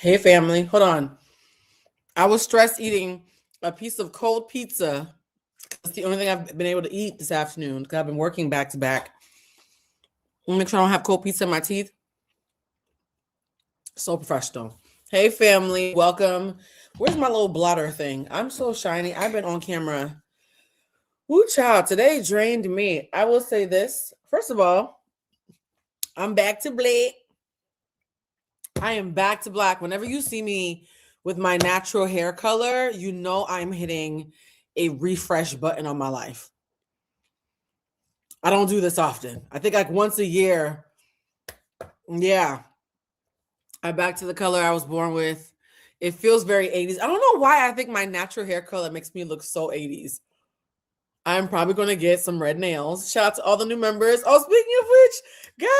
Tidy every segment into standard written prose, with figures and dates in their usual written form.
Hey family, hold on. I was stress eating a piece of cold pizza. That's the only thing I've been able to eat this afternoon because I've been working back to back. Make sure I don't have cold pizza in my teeth. So professional. Hey family, welcome. Where's my little blotter thing? I'm so shiny. I've been on camera. Woo child, today drained me. I will say this. First of all, I'm back to black. I am back to black. Whenever you see me with my natural hair color, you know I'm hitting a refresh button on my life. I don't do this often. I think like once a year. Yeah. I'm back to the color I was born with. It feels very 80s. I don't know why I think my natural hair color makes me look so 80s. I'm probably going to get some red nails. Shout out to all the new members. Oh, speaking of which, guys,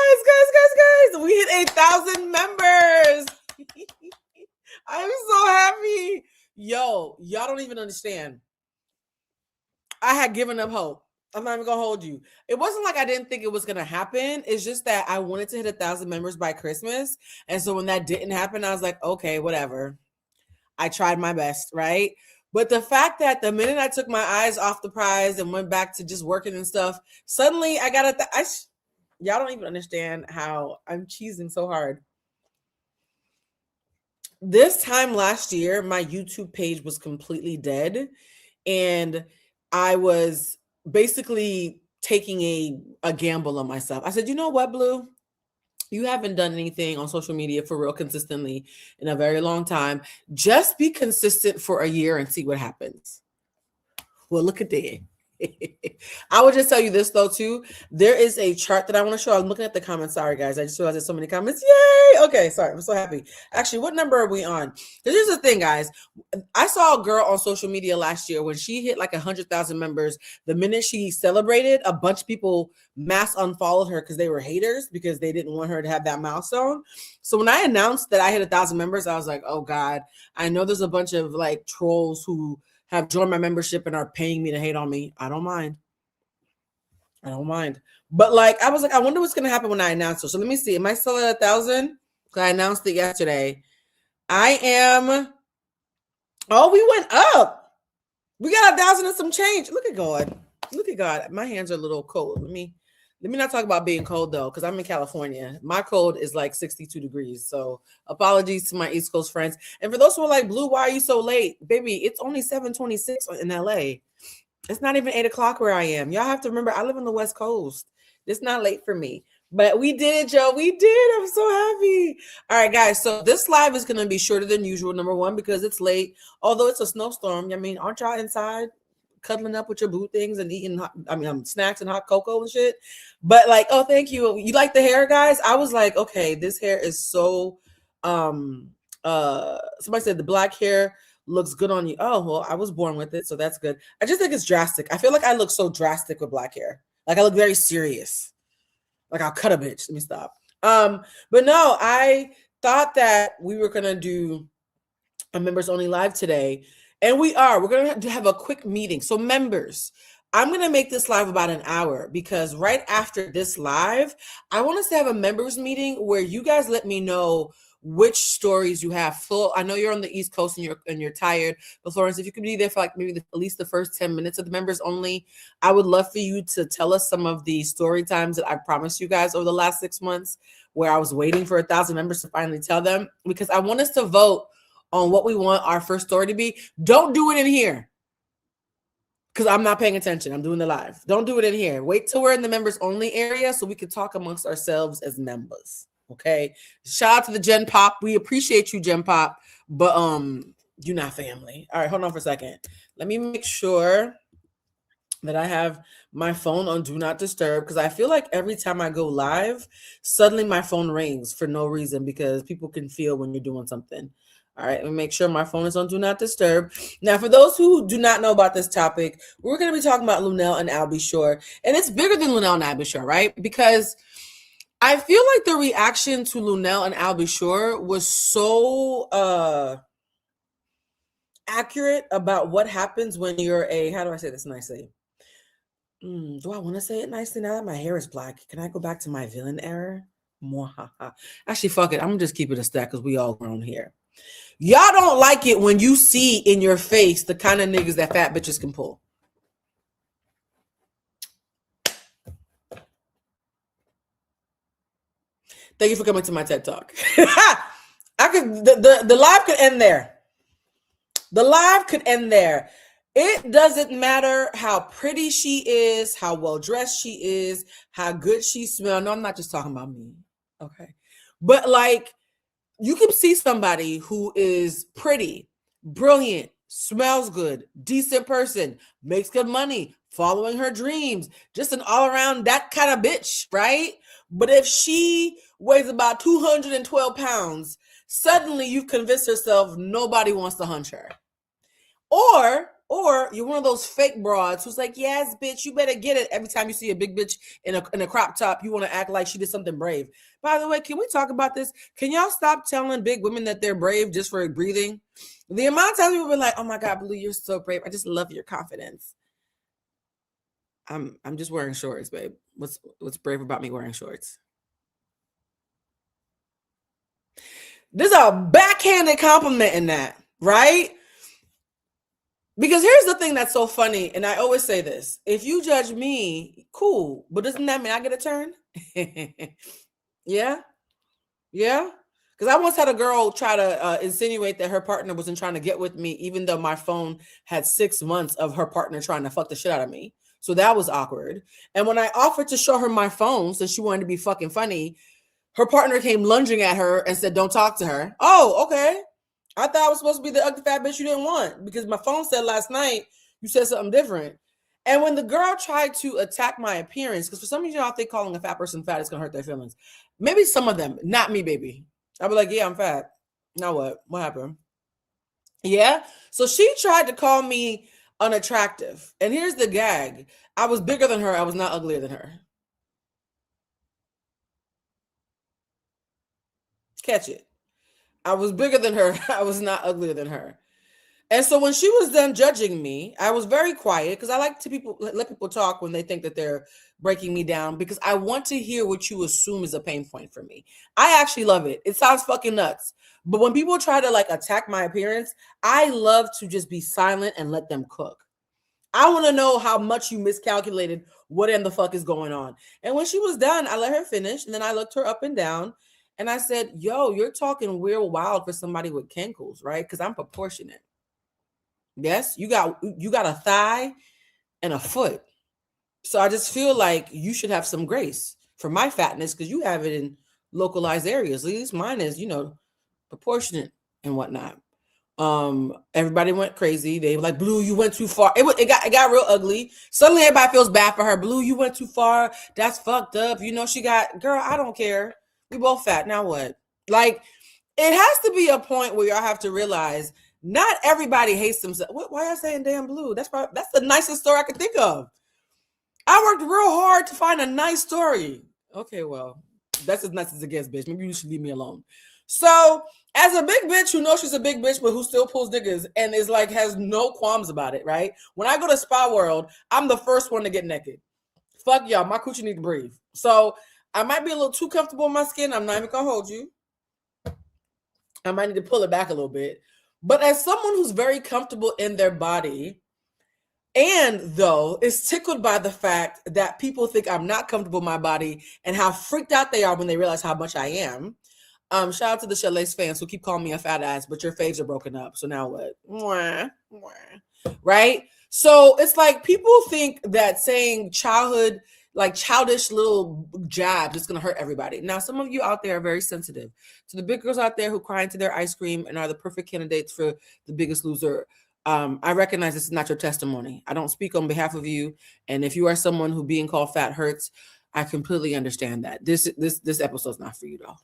we hit 8,000 members. I'm so happy. Yo, y'all don't even understand. I had given up hope. I'm not even gonna hold you. It wasn't like I didn't think it was gonna happen. It's just that I wanted to hit 1,000 members by Christmas. And so when that didn't happen, I was like, okay, whatever. I tried my best, right? But the fact that the minute I took my eyes off the prize and went back to just working and stuff, suddenly I got y'all don't even understand how I'm cheesing so hard. This time last year, my YouTube page was completely dead. And I was basically taking a gamble on myself. I said, you know what, Blue? You haven't done anything on social media for real consistently in a very long time. Just be consistent for a year and see what happens. Well, look at that. I would just tell you this though too. There is a chart that I want to show. I'm looking at the comments. Sorry guys, I just realized there's so many comments. Yay! Okay, sorry. I'm so happy. Actually, what number are we on? Here's the thing, guys. I saw a girl on social media last year when she hit like 100,000 members. The minute she celebrated, a bunch of people mass unfollowed her because they were haters because they didn't want her to have that milestone. So when I announced that I hit 1,000 members, I was like, oh God, I know there's a bunch of like trolls who have joined my membership and are paying me to hate on me. I don't mind. But like, I was like, I wonder what's going to happen when I announce it. So let me see. Am I still at 1,000? Because I announced it yesterday. I am. Oh, we went up. We got 1,000 and some change. Look at God. Look at God. My hands are a little cold. Let me not talk about being cold though, because I'm in California. My cold is like 62 degrees. So apologies to my East Coast friends. And for those who are like, Blue, why are you so late? Baby, it's only 7:26 in LA. It's not even 8 o'clock where I am. Y'all have to remember, I live on the West Coast. It's not late for me. But we did it, Joe. We did. I'm so happy. All right, guys. So this live is going to be shorter than usual, number one, because it's late. Although it's a snowstorm. I mean, aren't y'all inside cuddling up with your boo things and eating snacks and hot cocoa and shit? But like, oh, thank you. You like the hair, guys? I was like, okay, this hair is so somebody said the black hair looks good on you. Oh, well, I was born with it, so that's good. I just think it's drastic. I feel like I look so drastic with black hair. Like I look very serious. Like I'll cut a bitch. Let me stop. But no, I thought that we were gonna do a members only live today, and we are. We're gonna have a quick meeting. So members, I'm gonna make this live about an hour because right after this live, I want us to have a members meeting where you guys let me know which stories you have full. I know you're on the East Coast and you're tired, but Florence, if you could be there for like maybe at least the first 10 minutes of the members only, I would love for you to tell us some of the story times that I promised you guys over the last 6 months where I was waiting for 1,000 members to finally tell them, because I want us to vote on what we want our first story to be. Don't do it in here because I'm not paying attention. I'm doing the live. Don't do it in here. Wait till we're in the members only area so we can talk amongst ourselves as members. Okay. Shout out to the Gen Pop. We appreciate you, Gen Pop, but you're not family. All right, hold on for a second. Let me make sure that I have my phone on do not disturb, because I feel like every time I go live, suddenly my phone rings for no reason because people can feel when you're doing something. All right, let me make sure my phone is on do not disturb. Now, for those who do not know about this topic, we're going to be talking about Luenell and Albie Shore, and it's bigger than Luenell and Albie Shore, right? Because I feel like the reaction to Luenell and Albie Shore was so accurate about what happens when you're how do I say this nicely? Do I want to say it nicely now that my hair is black? Can I go back to my villain era? Actually, fuck it. I'm gonna just keep it a stack because we all grown here. Y'all don't like it when you see in your face the kind of niggas that fat bitches can pull. Thank you for coming to my TED Talk. I could the live could end there. The live could end there. It doesn't matter how pretty she is, how well dressed she is, how good she smells. No, I'm not just talking about me. Okay. But like, you can see somebody who is pretty, brilliant, smells good, decent person, makes good money, following her dreams, just an all around that kind of bitch, right? But if she weighs about 212 pounds, suddenly you've convinced yourself nobody wants to hunch her. Or you're one of those fake broads who's like, yes, bitch, you better get it. Every time you see a big bitch in a crop top, you want to act like she did something brave. By the way, can we talk about this? Can y'all stop telling big women that they're brave just for breathing? The amount of times people be like, oh my God, Blue, you're so brave. I just love your confidence. I'm just wearing shorts, babe. What's brave about me wearing shorts? There's a backhanded compliment in that, right? Because here's the thing that's so funny, and I always say this. If you judge me, cool. But doesn't that mean I get a turn? Yeah? Yeah? Because I once had a girl try to insinuate that her partner wasn't trying to get with me, even though my phone had 6 months of her partner trying to fuck the shit out of me. So that was awkward. And when I offered to show her my phone, since she wanted to be fucking funny, her partner came lunging at her and said, don't talk to her. Oh, okay. I thought I was supposed to be the ugly fat bitch you didn't want because my phone said last night you said something different. And when the girl tried to attack my appearance, because for some reason y'all think calling a fat person fat is gonna hurt their feelings. Maybe some of them, not me, baby. I'll be like, yeah, I'm fat. Now what? What happened? Yeah. So she tried to call me unattractive. And here's the gag. I was bigger than her. I was not uglier than her. Catch it. I was bigger than her. I was not uglier than her. And so when she was done judging me, I was very quiet because I like to let people talk when they think that they're breaking me down because I want to hear what you assume is a pain point for me. I actually love it. It sounds fucking nuts. But when people try to like attack my appearance, I love to just be silent and let them cook. I want to know how much you miscalculated what in the fuck is going on. And when she was done, I let her finish and then I looked her up and down and I said, yo, you're talking real wild for somebody with kinkles, right? Because I'm proportionate. Yes, you got a thigh and a foot. So I just feel like you should have some grace for my fatness because you have it in localized areas. At least mine is, proportionate and whatnot. Everybody went crazy. They were like, Blue, you went too far. It got real ugly. Suddenly everybody feels bad for her. Blue, you went too far. That's fucked up. She got, girl, I don't care. We both fat. Now what? Like, it has to be a point where y'all have to realize not everybody hates themselves. Why are you saying damn Blue? That's the nicest story I could think of. I worked real hard to find a nice story. Okay, well, that's as nice as it gets, bitch. Maybe you should leave me alone. So, as a big bitch who knows she's a big bitch, but who still pulls niggas and is like, has no qualms about it, right? When I go to Spa World, I'm the first one to get naked. Fuck y'all, my coochie need to breathe. So, I might be a little too comfortable in my skin. I'm not even gonna hold you. I might need to pull it back a little bit. But as someone who's very comfortable in their body, and though is tickled by the fact that people think I'm not comfortable in my body and how freaked out they are when they realize how much I am. Shout out to the Chalet's fans who keep calling me a fat ass, but your faves are broken up. So now what? Mwah, mwah. Right? So it's like people think that saying childhood, like childish little jabs, is going to hurt everybody. Now, some of you out there are very sensitive. To the big girls out there who cry into their ice cream and are the perfect candidates for The Biggest Loser, I recognize this is not your testimony. I don't speak on behalf of you. And if you are someone who being called fat hurts, I completely understand that. This episode's not for you, though.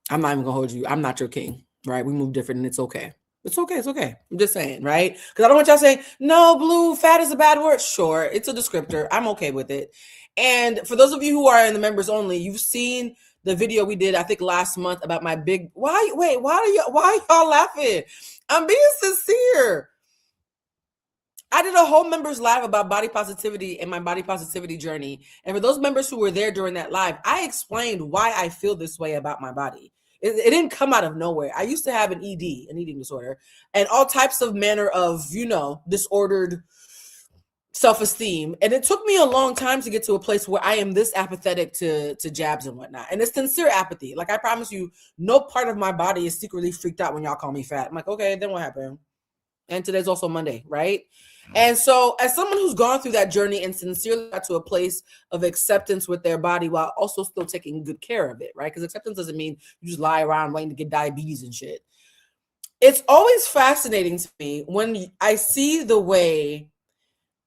I'm not even gonna hold you. I'm not your king, right? We move different and it's okay. It's okay. It's okay. I'm just saying, right? Because I don't want y'all saying, no, Blue, fat is a bad word. Sure, it's a descriptor. I'm okay with it. And for those of you who are in the members only, you've seen the video we did, I think last month about my big, why are y'all laughing? I'm being sincere. I did a whole members live about body positivity and my body positivity journey. And for those members who were there during that live, I explained why I feel this way about my body. It didn't come out of nowhere. I used to have an ED, an eating disorder, and all types of manner of, disordered self-esteem. And it took me a long time to get to a place where I am this apathetic to jabs and whatnot. And it's sincere apathy. Like, I promise you, no part of my body is secretly freaked out when y'all call me fat. I'm like, okay, then what happened? And today's also Monday, right? And so as someone who's gone through that journey and sincerely got to a place of acceptance with their body while also still taking good care of it, right? Because acceptance doesn't mean you just lie around waiting to get diabetes and shit. It's always fascinating to me when I see the way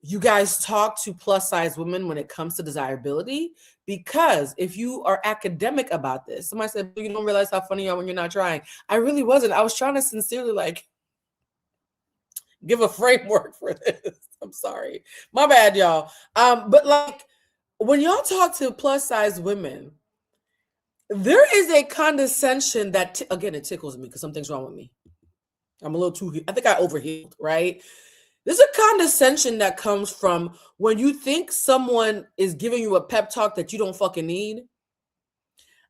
you guys talk to plus size women when it comes to desirability, because if you are academic about this, somebody said, you don't realize how funny you are when you're not trying. I really wasn't. I was trying to sincerely give a framework for this. I'm sorry. My bad, y'all. But when y'all talk to plus size women, there is a condescension that, again, it tickles me because something's wrong with me. I'm a little too, I think I overhealed, right? There's a condescension that comes from when you think someone is giving you a pep talk that you don't fucking need.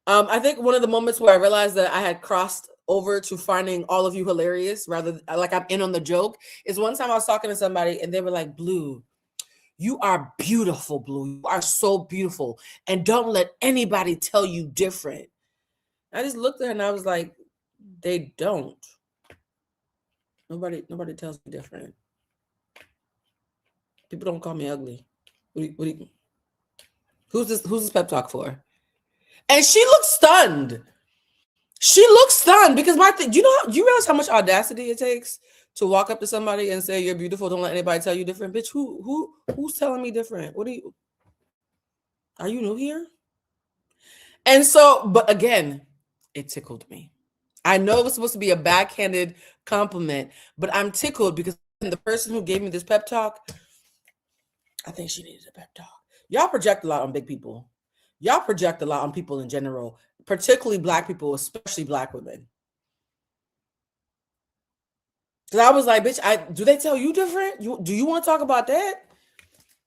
I think one of the moments where I realized that I had crossed over to finding all of you hilarious, rather like I'm in on the joke, is one time I was talking to somebody and they were like, Blue, you are beautiful, Blue. You are so beautiful. And don't let anybody tell you different. I just looked at her and I was like, they don't. Nobody tells me different. People don't call me ugly. Who's this pep talk for? And she looked stunned. She looks stunned because you realize how much audacity it takes to walk up to somebody and say you're beautiful. Don't let anybody tell you different, bitch. Who's telling me different? Are you new here? And so, but again, it tickled me. I know it was supposed to be a backhanded compliment, but I'm tickled because the person who gave me this pep talk, I think she needed a pep talk. Y'all project a lot on big people. Y'all project a lot on people in general, particularly Black people, especially Black women. Because I was like, bitch, do they tell you different? Do you want to talk about that?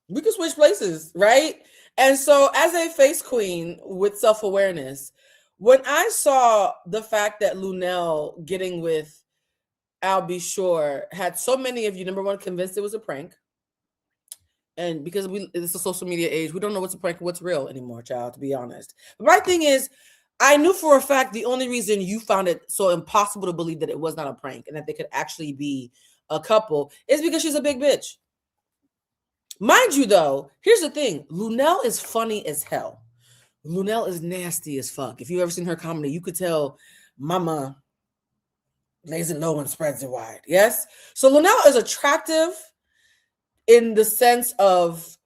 We can switch places, right? And so as a face queen with self-awareness, when I saw the fact that Luenell getting with I'll Be Sure had so many of you, number one, convinced it was a prank. And because it's a social media age, we don't know what's a prank and what's real anymore, child, to be honest. But my thing is, I knew for a fact the only reason you found it so impossible to believe that it was not a prank and that they could actually be a couple is because she's a big bitch. Mind you, though, here's the thing. Luenell is funny as hell. Luenell is nasty as fuck. If you've ever seen her comedy, you could tell mama lays it low and spreads it wide. Yes? So Luenell is attractive in the sense of,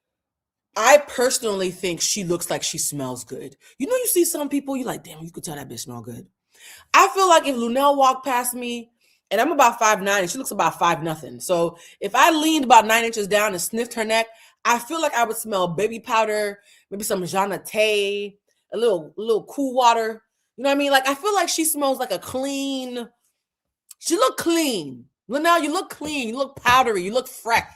I personally think she looks like she smells good. You see some people, you're like, damn, you could tell that bitch smell good. I feel like if Luenell walked past me, and I'm about 5'9", and she looks about 5 nothing. So if I leaned about 9 inches down and sniffed her neck, I feel like I would smell baby powder, maybe some Jeanette, a little cool water. You know what I mean? Like, I feel like she smells like she look clean. Luenell, you look clean. You look powdery. You look fresh.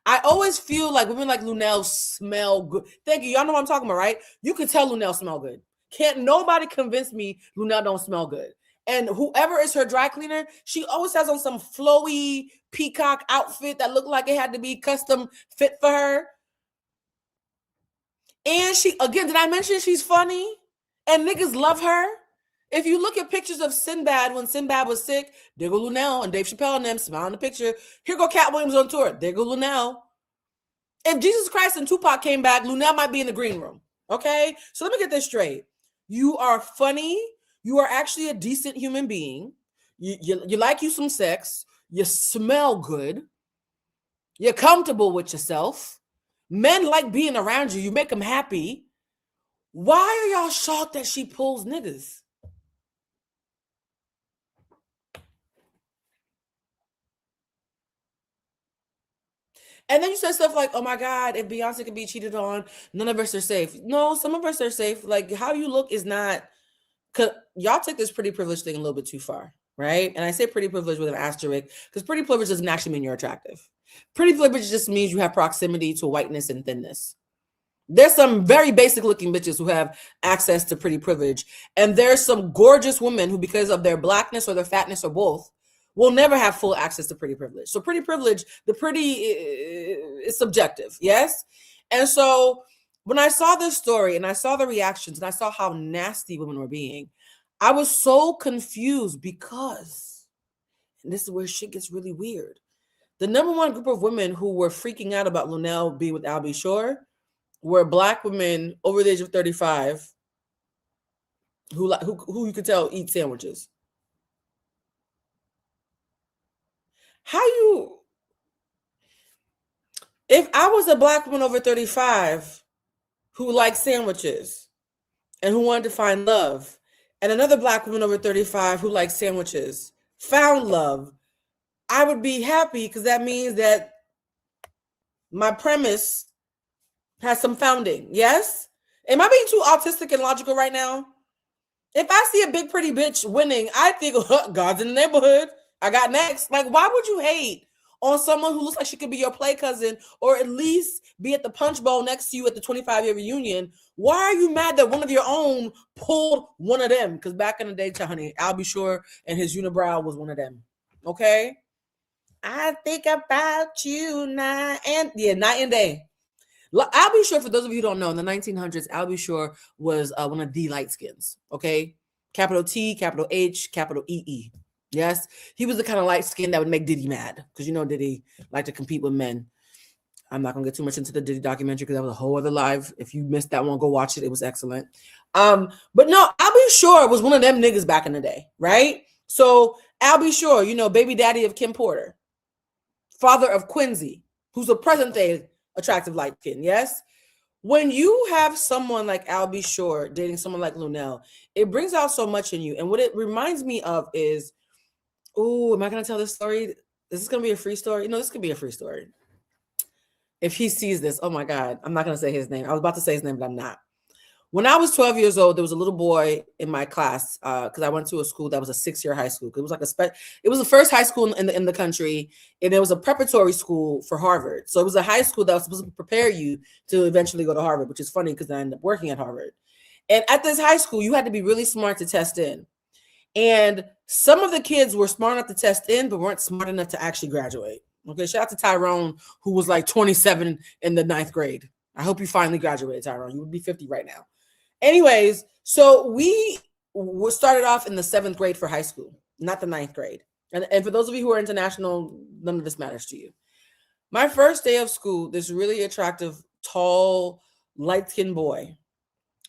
I always feel like women like Luenell smell good. Thank you. Y'all know what I'm talking about, right? You can tell Luenell smell good. Can't nobody convince me Luenell don't smell good. And whoever is her dry cleaner, she always has on some flowy peacock outfit that looked like it had to be custom fit for her. And did I mention she's funny? And niggas love her. If you look at pictures of Sinbad when Sinbad was sick, there go Luenell and Dave Chappelle and them smiling the picture. Here go Cat Williams on tour. There go Luenell. If Jesus Christ and Tupac came back, Luenell might be in the green room. Okay? So let me get this straight. You are funny. You are actually a decent human being. You like you some sex. You smell good. You're comfortable with yourself. Men like being around you. You make them happy. Why are y'all shocked that she pulls niggas? And then you said stuff like, oh my God, if Beyonce could be cheated on, none of us are safe. No, some of us are safe. Like, how you look is not, because y'all take this pretty privilege thing a little bit too far, right? And I say pretty privilege with an asterisk because pretty privilege doesn't actually mean you're attractive. Pretty privilege just means you have proximity to whiteness and thinness. There's some very basic looking bitches who have access to pretty privilege. And there's some gorgeous women who, because of their blackness or their fatness or both, will never have full access to pretty privilege. So pretty privilege, the pretty is subjective, yes? And so when I saw this story and I saw the reactions and I saw how nasty women were being, I was so confused because, and this is where shit gets really weird. The number one group of women who were freaking out about Luenell being with Albie Shore were Black women over the age of 35 who you could tell eat sandwiches. If I was a Black woman over 35 who liked sandwiches and who wanted to find love, and another Black woman over 35 who liked sandwiches found love, I would be happy because that means that my premise has some founding. Yes? Am I being too autistic and logical right now? If I see a big pretty bitch winning, I think, God's in the neighborhood. I got next. Like, why would you hate on someone who looks like she could be your play cousin or at least be at the punch bowl next to you at the 25-year reunion? Why are you mad that one of your own pulled one of them? Because back in the day, honey, Albie Shore and his unibrow was one of them. Okay? I think about you night and day. Albie Shore, for those of you who don't know, in the 1900s, Albie Shore was one of the light skins, okay? Capital T, capital H, capital EE. Yes? He was the kind of light skin that would make Diddy mad because you know Diddy liked to compete with men. I'm not going to get too much into the Diddy documentary because that was a whole other live. If you missed that one, go watch it. It was excellent. But no, Albie Shore was one of them niggas back in the day, right? So Albie Shore, you know, baby daddy of Kim Porter, father of Quincy, who's a present day attractive light skin, yes? When you have someone like Albie Shore dating someone like Luenell, it brings out so much in you. And what it reminds me of is, oh, am I going to tell this story? Is this going to be a free story? No, this could be a free story. If he sees this, oh my God, I'm not going to say his name. I was about to say his name, but I'm not. When I was 12 years old, there was a little boy in my class because I went to a school that was a 6-year high school. It was like it was the first high school in the country, and it was a preparatory school for Harvard. So it was a high school that was supposed to prepare you to eventually go to Harvard, which is funny because I ended up working at Harvard. And at this high school, you had to be really smart to test in. And some of the kids were smart enough to test in, but weren't smart enough to actually graduate. Okay, shout out to Tyrone, who was like 27 in the 9th grade. I hope you finally graduated, Tyrone. You would be 50 right now. Anyways, so we started off in the 7th grade for high school, not the 9th grade. And for those of you who are international, none of this matters to you. My first day of school, this really attractive, tall, light-skinned boy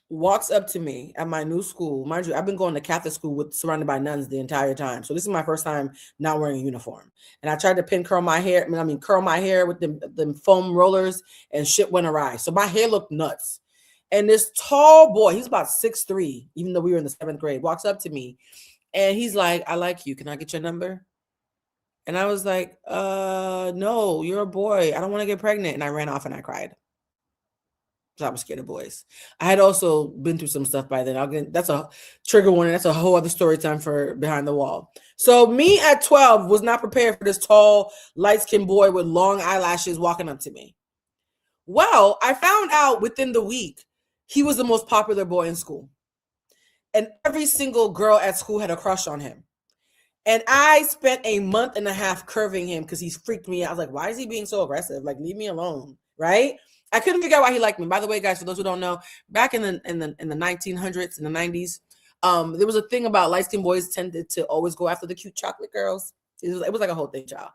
walks up to me at my new school. Mind you, I've been going to Catholic school surrounded by nuns the entire time. So this is my first time not wearing a uniform. And I tried to curl my hair with them foam rollers, and shit went awry. So my hair looked nuts. And this tall boy, he's about 6'3", even though we were in the 7th grade, walks up to me and he's like, I like you. Can I get your number? And I was like, no, you're a boy. I don't want to get pregnant. And I ran off and I cried. I was scared of boys. I had also been through some stuff by then. That's a trigger warning. That's a whole other story time for Behind the Wall. So me at 12 was not prepared for this tall, light-skinned boy with long eyelashes walking up to me. Well, I found out within the week he was the most popular boy in school. And every single girl at school had a crush on him. And I spent a month and a half curving him because he's freaked me out. I was like, why is he being so aggressive? Like, leave me alone, right? I couldn't figure out why he liked me. By the way, guys, for those who don't know, back in the 1900s, in the 90s, there was a thing about light-skinned boys tended to always go after the cute chocolate girls. It was like a whole thing, child.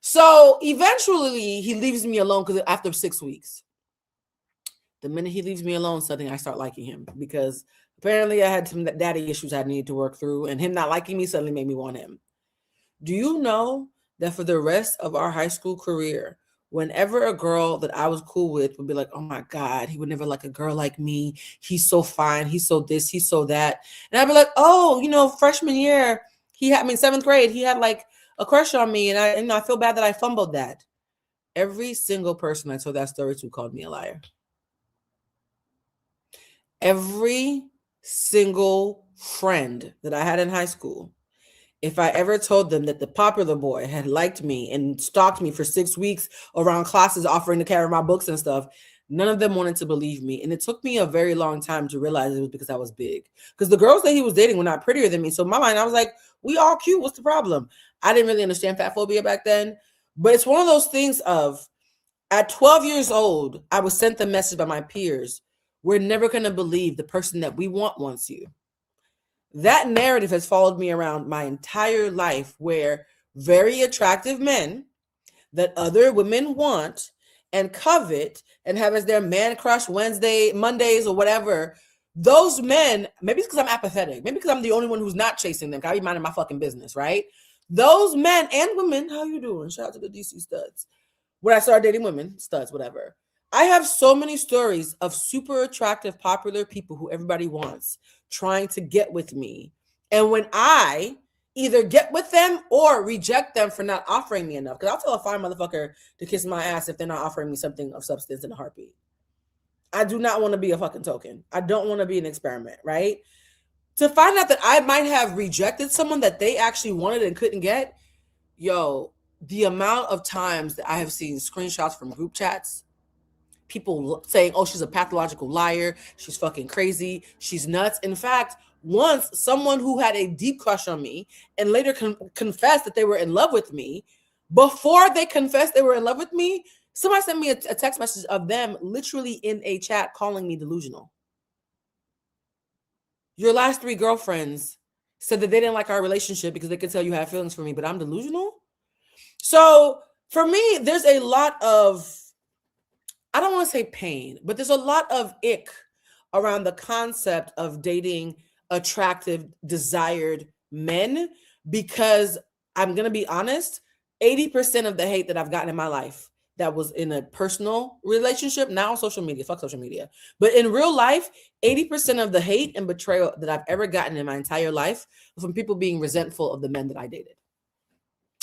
So eventually he leaves me alone because after 6 weeks. The minute he leaves me alone, suddenly I start liking him because apparently I had some daddy issues I needed to work through, and him not liking me suddenly made me want him. Do you know that for the rest of our high school career, whenever a girl that I was cool with would be like, oh my God, he would never like a girl like me. He's so fine. He's so this, he's so that. And I'd be like, oh, freshman year, 7th grade, he had like a crush on me. And I feel bad that I fumbled that. Every single person I told that story to called me a liar. Every single friend that I had in high school, if I ever told them that the popular boy had liked me and stalked me for 6 weeks around classes, offering to carry my books and stuff, none of them wanted to believe me. And it took me a very long time to realize it was because I was big. Because the girls that he was dating were not prettier than me. So in my mind, I was like, we all cute. What's the problem? I didn't really understand fat phobia back then. But it's one of those things of, at 12 years old, I was sent the message by my peers, we're never going to believe the person that we want wants you. That narrative has followed me around my entire life, where very attractive men that other women want and covet and have as their man crush Mondays or whatever, those men, maybe it's because I'm apathetic, maybe because I'm the only one who's not chasing them, I be minding my fucking business, right? Those men and women, how you doing? Shout out to the DC studs. When I started dating women, studs, whatever. I have so many stories of super attractive, popular people who everybody wants trying to get with me. And when I either get with them or reject them for not offering me enough, because I'll tell a fine motherfucker to kiss my ass if they're not offering me something of substance in a heartbeat. I do not want to be a fucking token. I don't want to be an experiment, right? To find out that I might have rejected someone that they actually wanted and couldn't get, yo, the amount of times that I have seen screenshots from group chats, people saying, oh, she's a pathological liar, she's fucking crazy, she's nuts. In fact, once someone who had a deep crush on me and later confessed that they were in love with me, before they confessed they were in love with me, somebody sent me a text message of them literally in a chat calling me delusional. Your last 3 girlfriends said that they didn't like our relationship because they could tell you had feelings for me, but I'm delusional? So for me, there's a lot of, I don't want to say pain, but there's a lot of ick around the concept of dating attractive, desired men, because I'm going to be honest, 80% of the hate that I've gotten in my life that was in a personal relationship, not on social media, fuck social media, but in real life, 80% of the hate and betrayal that I've ever gotten in my entire life was from people being resentful of the men that I dated.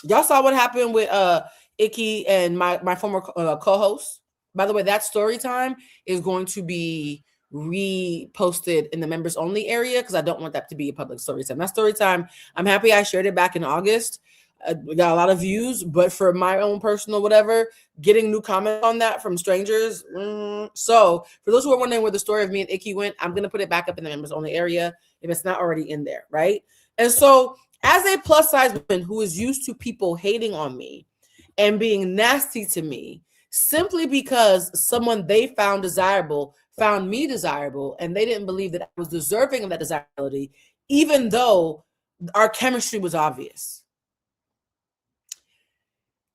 Y'all saw what happened with Icky and my former co-host. By the way, that story time is going to be reposted in the members only area because I don't want that to be a public story time. That story time, I'm happy I shared it back in August. We got a lot of views, but for my own personal whatever, getting new comments on that from strangers. So for those who are wondering where the story of me and Icky went, I'm going to put it back up in the members only area if it's not already in there, right? And so as a plus size woman who is used to people hating on me and being nasty to me simply because someone they found desirable found me desirable and they didn't believe that I was deserving of that desirability, even though our chemistry was obvious.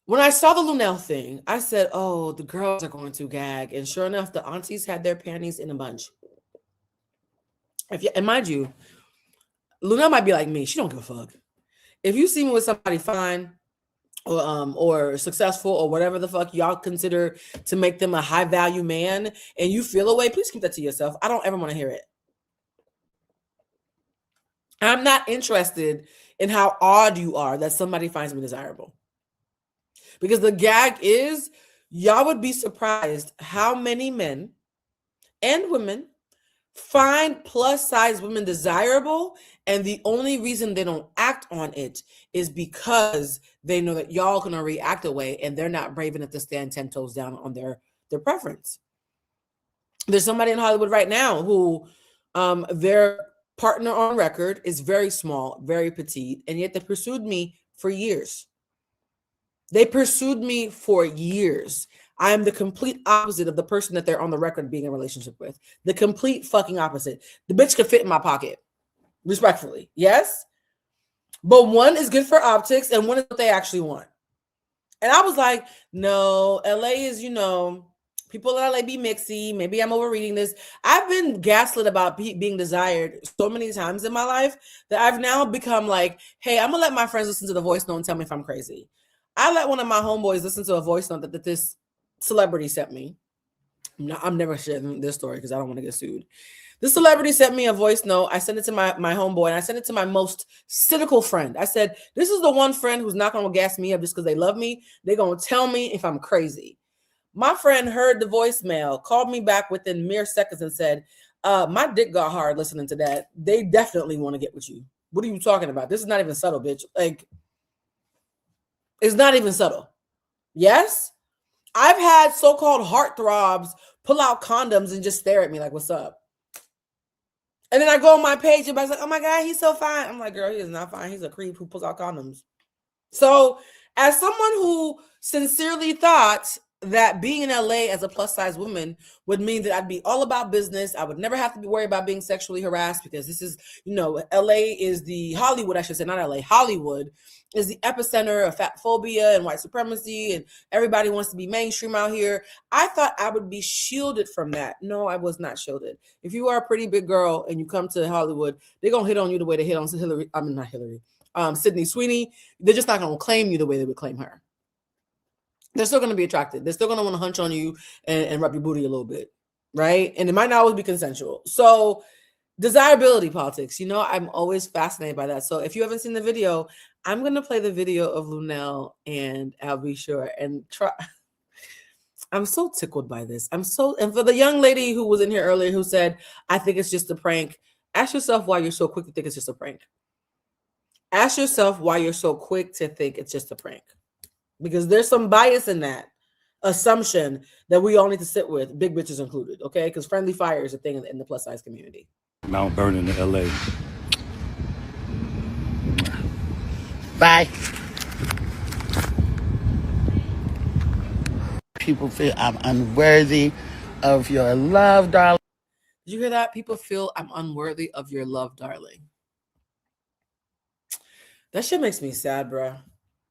When I saw the Luenell thing, I said, oh, the girls are going to gag. And sure enough, the aunties had their panties in a bunch. And mind you, Luenell might be like me. She don't give a fuck. If you see me with somebody fine or successful or whatever the fuck y'all consider to make them a high value man and you feel away, please keep that to yourself. I don't ever want to hear it. I'm not interested in how odd you are that somebody finds me desirable. Because the gag is, y'all would be surprised how many men and women find plus size women desirable, and the only reason they don't act on it is because they know that y'all gonna react away and they're not brave enough to stand 10 toes down on their preference. There's somebody in Hollywood right now who their partner on record is very small, very petite, and yet they pursued me for years. They pursued me for years. I am the complete opposite of the person that they're on the record being in a relationship with. The complete fucking opposite. The bitch could fit in my pocket, respectfully. Yes? But one is good for optics and one is what they actually want. And I was like, no, LA is, people in LA be mixy. Maybe I'm overreading this. I've been gaslit about being desired so many times in my life that I've now become like, hey, I'm going to let my friends listen to the voice note and tell me if I'm crazy. I let one of my homeboys listen to a voice note that this celebrity sent me. I'm never sharing this story because I don't want to get sued. This celebrity sent me a voice note. I sent it to my homeboy, and I sent it to my most cynical friend. I said, this is the one friend who's not going to gas me up just because they love me. They're going to tell me if I'm crazy. My friend heard the voicemail, called me back within mere seconds and said, my dick got hard listening to that. They definitely want to get with you. What are you talking about? This is not even subtle, bitch. Like, it's not even subtle. Yes? I've had so-called heartthrobs pull out condoms and just stare at me like, what's up? And then I go on my page and everybody's like, oh my God, he's so fine. I'm like, girl, he is not fine. He's a creep who pulls out condoms. So as someone who sincerely thought that being in LA as a plus size woman would mean that I'd be all about business. I would never have to be worried about being sexually harassed because this is, LA is the Hollywood, I should say, not LA, Hollywood is the epicenter of fat phobia and white supremacy, and everybody wants to be mainstream out here. I thought I would be shielded from that. No, I was not shielded. If you are a pretty big girl and you come to Hollywood, they're going to hit on you the way they hit on Sydney Sweeney. They're just not going to claim you the way they would claim her. They're still going to be attracted. They're still going to want to hunch on you and rub your booty a little bit, right? And it might not always be consensual. So desirability politics, I'm always fascinated by that. So if you haven't seen the video, I'm going to play the video of Luenell and I'll be sure and try. I'm so tickled by this. And for the young lady who was in here earlier who said, I think it's just a prank, ask yourself why you're so quick to think it's just a prank. Ask yourself why you're so quick to think it's just a prank. Because there's some bias in that assumption that we all need to sit with, big bitches included, okay? Because friendly fire is a thing in the plus size community. Mount Vernon to LA. Bye. People feel I'm unworthy of your love, darling. Did you hear that? People feel I'm unworthy of your love, darling. That shit makes me sad, bro.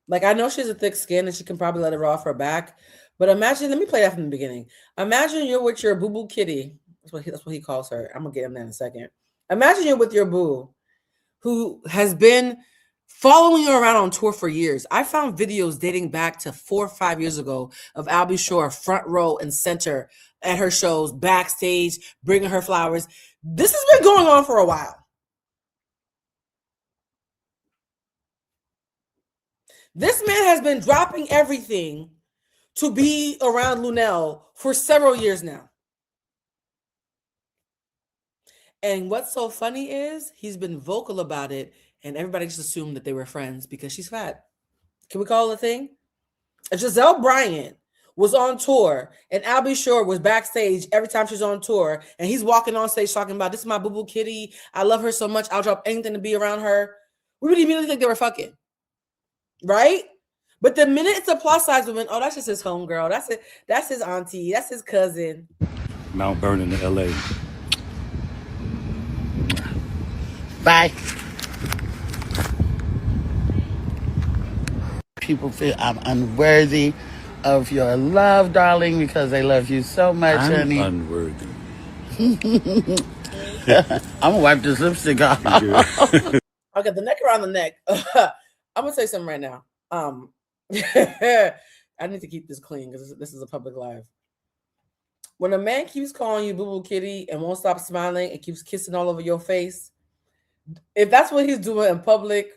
Like, I know she has a thick skin and she can probably let it roll off her back. But imagine, let me play that from the beginning. Imagine you're with your boo-boo kitty. That's what he calls her. I'm going to get him that in a second. Imagine you're with your boo who has been following you around on tour for years. I found videos dating back to 4 or 5 years ago of Albie Shore front row and center at her shows, backstage, bringing her flowers. This has been going on for a while. This man has been dropping everything to be around Luenell for several years now. And what's so funny is he's been vocal about it, and everybody just assumed that they were friends because she's fat. Can we call it a thing? If Giselle Bryant was on tour and Albie Shore was backstage every time she's on tour, and he's walking on stage talking about, this is my boo-boo kitty, I love her so much, I'll drop anything to be around her, we would immediately think they were fucking. Right? But the minute it's a plus size woman, oh, that's just his homegirl. That's his auntie. That's his cousin. Mount Vernon to LA. Bye. People feel I'm unworthy of your love, darling, because they love you so much, honey. Unworthy. I'm gonna wipe this lipstick off. Okay, the neck around the neck. I'm gonna say something right now. I need to keep this clean because this is a public live. When a man keeps calling you boo-boo kitty and won't stop smiling and keeps kissing all over your face, if that's what he's doing in public,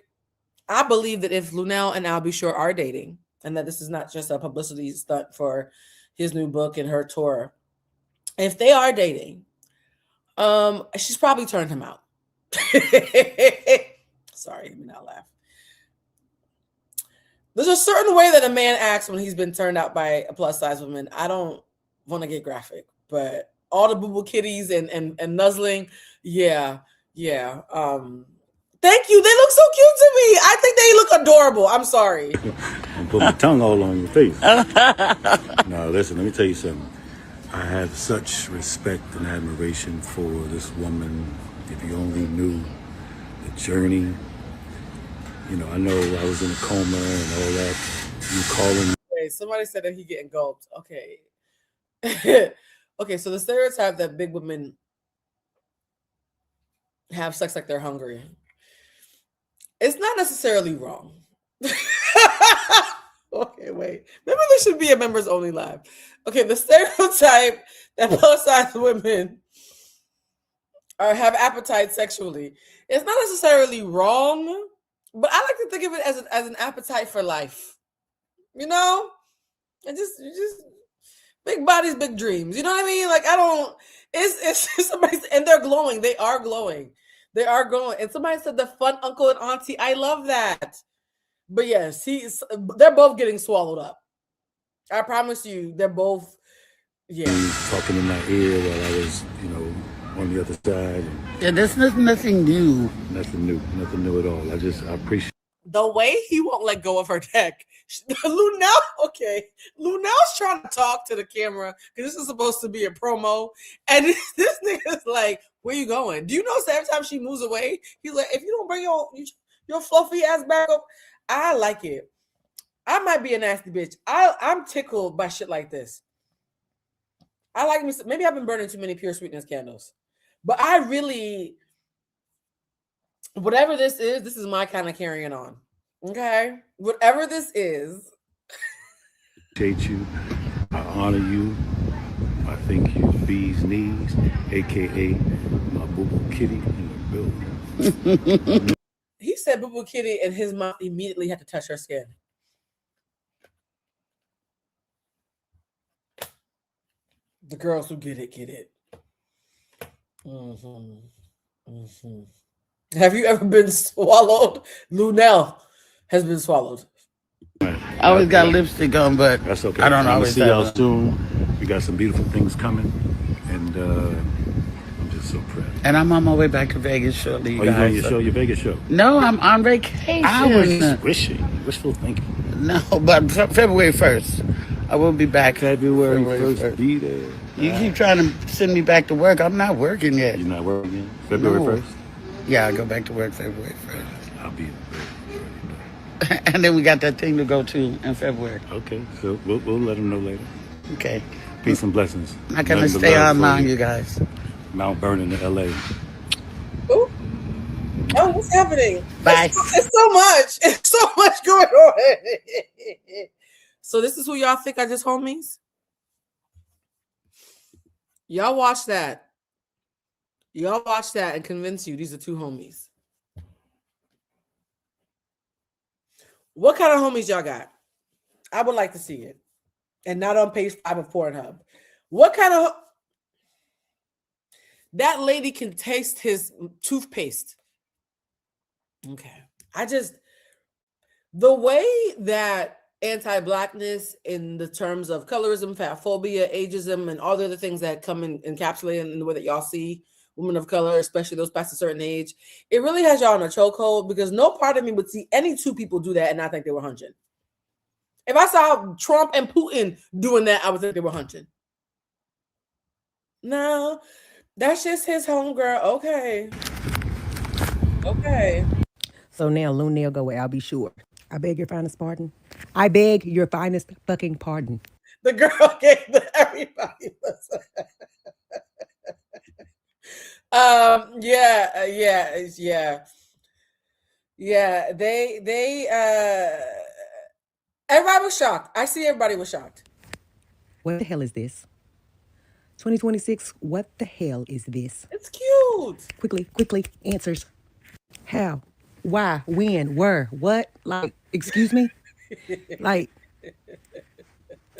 I believe that if Luenell and Albie Shore are dating, and that this is not just a publicity stunt for his new book and her tour, if they are dating, she's probably turned him out. Sorry, let me not laugh. There's a certain way that a man acts when he's been turned out by a plus size woman. I don't want to get graphic, but all the boo-boo kitties and nuzzling, yeah. Thank you. They look so cute to me. I think they look adorable. I'm sorry. I'm putting my tongue all on your face. No, listen, let me tell you something. I have such respect and admiration for this woman. If you only knew the journey. I know I was in a coma and all that. You calling me. Okay, somebody said that he getting gulped. Okay. Okay, so the stereotype that big women have sex like they're hungry, it's not necessarily wrong. Okay, wait. Maybe there should be a members only live. Okay, the stereotype that plus size women have appetite sexually, it's not necessarily wrong. But I like to think of it as an appetite for life, and just big bodies, big dreams. You know what I mean? Like it's somebody, and they're glowing. They are glowing. They are going. And somebody said the fun uncle and auntie. I love that. But yes, they're both getting swallowed up. I promise you, they're both. Yeah. Talking in my ear while I was, on the other side. Yeah, there's nothing new. Nothing new at all. I appreciate the way he won't let go of her neck. Luenell, okay. Luenell's trying to talk to the camera because this is supposed to be a promo. And this nigga's like, where you going? Do you know every time she moves away, he's like, if you don't bring your fluffy ass back up, I like it. I might be a nasty bitch. I'm tickled by shit like this. I like me. Maybe I've been burning too many pure sweetness candles. But I really, whatever this is my kind of carrying on. Okay? Whatever this is. Appreciate you. I honor you. I thank you. Bee's Knees, a.k.a. my boo-boo kitty in the building. He said boo-boo kitty and his mouth immediately had to touch her skin. The girls who get it. Have you ever been swallowed? Luenell has been swallowed. I always got lipstick on, but that's okay. I don't know. always see y'all soon. We got some beautiful things coming, and I'm just so proud. And I'm on my way back to Vegas shortly. You guys, you doing your Vegas show? No, I'm on vacation. I was wishful thinking. No, but February 1st. I will be back. February 1st. Be there. You keep trying to send me back to work. I'm not working yet. You're not working yet? February 1st? Yeah, I'll go back to work February 1st. I'll be there. And then we got that thing to go to in February. Okay, so we'll let them know later. Okay. Peace and blessings. I'm not going to stay on long, you guys. Mount Vernon to L.A. Ooh. Oh, what's happening? Bye. It's so much. It's so much going on. So this is who y'all think are just homies? Y'all watch that. Y'all watch that and convince you these are two homies. What kind of homies y'all got? I would like to see it. And not on page 5 of Pornhub. What kind of... That lady can taste his toothpaste. Okay. The way that anti-blackness in the terms of colorism, fat phobia, ageism, and all the other things that come encapsulated in the way that y'all see women of color, especially those past a certain age, it really has y'all in a chokehold because no part of me would see any two people do that and not think they were hunching. If I saw Trump and Putin doing that, I would think they were hunching. No, that's just his homegirl. Okay. So now Luenell go with I'll be sure. I beg your finest pardon. I beg your finest fucking pardon. The girl gave everybody. Yeah. They everybody was shocked. I see everybody was shocked. What the hell is this? 2026, what the hell is this? It's cute. Quickly, answers. How? Why? When? Where? What? Like, excuse me? Like,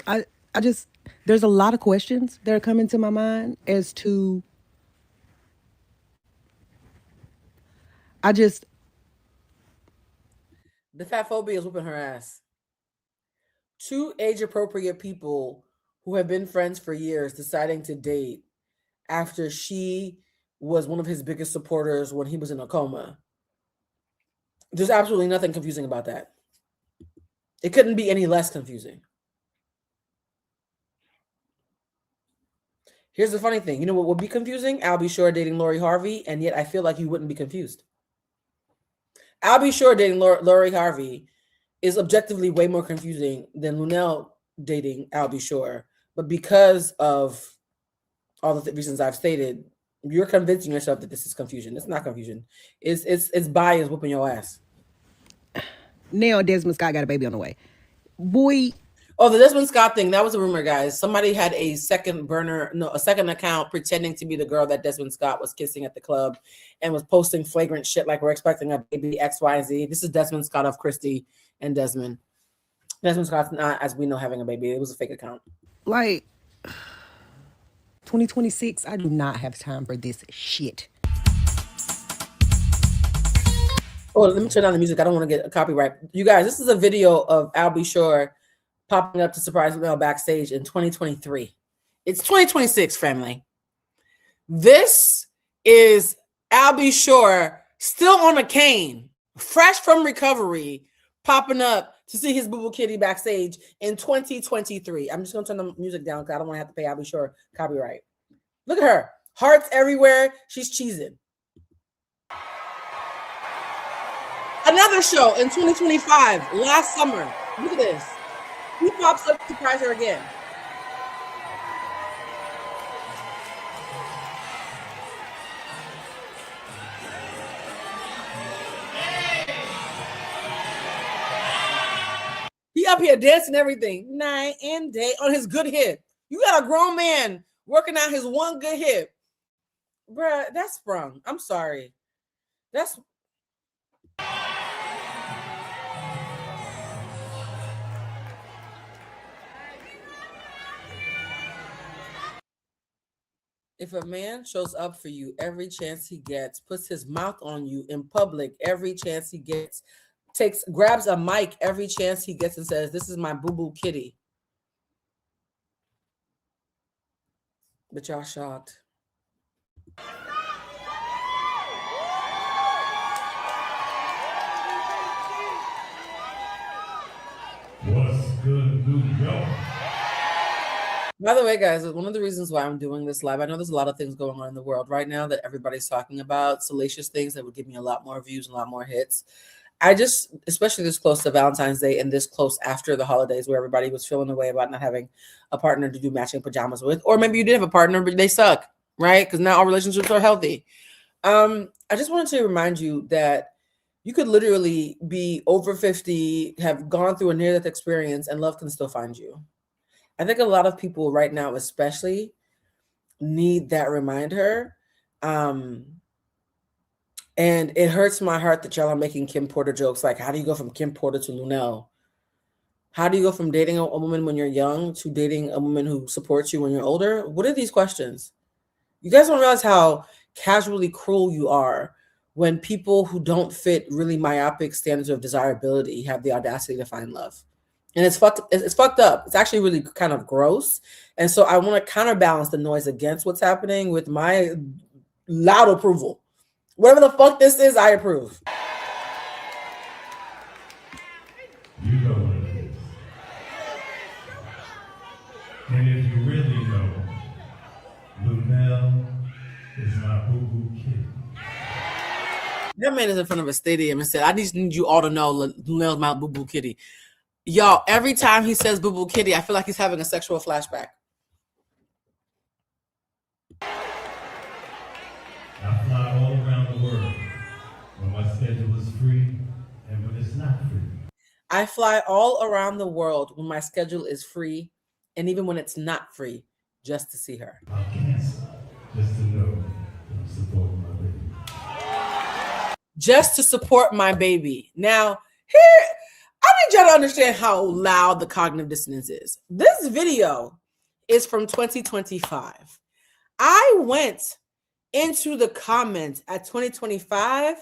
I just, there's a lot of questions that are coming to my mind as to, the fat phobia is whooping her ass. Two age-appropriate people who have been friends for years deciding to date after she was one of his biggest supporters when he was in a coma. There's absolutely nothing confusing about that. It couldn't be any less confusing. Here's the funny thing. You know what would be confusing? I'll be sure dating Lori Harvey, and yet I feel like you wouldn't be confused. I'll be sure dating Lori Harvey is objectively way more confusing than Luenell dating I'll be sure. But because of all the reasons I've stated, you're convincing yourself that this is confusion. It's not confusion. It's bias whooping your ass. Now Desmond Scott got a baby on the way. Boy. Oh, the Desmond Scott thing, that was a rumor, guys. Somebody had a second account pretending to be the girl that Desmond Scott was kissing at the club and was posting flagrant shit like we're expecting a baby X, Y, and Z. This is Desmond Scott of Christy and Desmond. Desmond Scott's not, as we know, having a baby. It was a fake account. Like, 2026, I do not have time for this shit. Oh, let me turn down the music. I don't want to get a copyright. You guys, this is a video of Al B. Shore popping up to surprise Luenell backstage in 2023. It's 2026, family. This is Al B. Shore still on a cane, fresh from recovery, popping up to see his Boo Boo Kitty backstage in 2023. I'm just going to turn the music down because I don't want to have to pay Al B. Shore copyright. Look at her. Hearts everywhere. She's cheesing. Another show in 2025, last summer. Look at this. He pops up to surprise her again. He up here dancing everything, night and day, on his good hip. You got a grown man working out his one good hip. Bruh, that's sprung. I'm sorry. That's... If a man shows up for you every chance he gets, puts his mouth on you in public every chance he gets, grabs a mic every chance he gets and says, "This is my Boo Boo Kitty." But y'all shocked. What's good, New York? By the way, guys, one of the reasons why I'm doing this live, I know there's a lot of things going on in the world right now that everybody's talking about, salacious things that would give me a lot more views and a lot more hits. I just, especially this close to Valentine's Day and this close after the holidays where everybody was feeling the way about not having a partner to do matching pajamas with, or maybe you did have a partner, but they suck, right? Because not all relationships are healthy. I just wanted to remind you that you could literally be over 50, have gone through a near-death experience, and love can still find you. I think a lot of people right now, especially, need that reminder. And it hurts my heart that y'all are making Kim Porter jokes. Like, how do you go from Kim Porter to Luenell? How do you go from dating a woman when you're young to dating a woman who supports you when you're older? What are these questions? You guys don't realize how casually cruel you are when people who don't fit really myopic standards of desirability have the audacity to find love. And it's fucked up. It's actually really kind of gross. And so I want to counterbalance the noise against what's happening with my loud approval. Whatever the fuck this is, I approve. You know what it is. And if you really know, Luenell is my Boo Boo Kitty. That man is in front of a stadium and said, "I just need you all to know Luenell's my Boo Boo Kitty." Y'all, every time he says Boo Boo Kitty, I feel like he's having a sexual flashback. I fly all around the world when my schedule is free and when it's not free. I fly all around the world when my schedule is free and even when it's not free, just to see her. I'll cancel just to know that I'm supporting my baby. Just to support my baby. Now, here, I need y'all to understand how loud the cognitive dissonance is. This video is from 2025. I went into the comments at 2025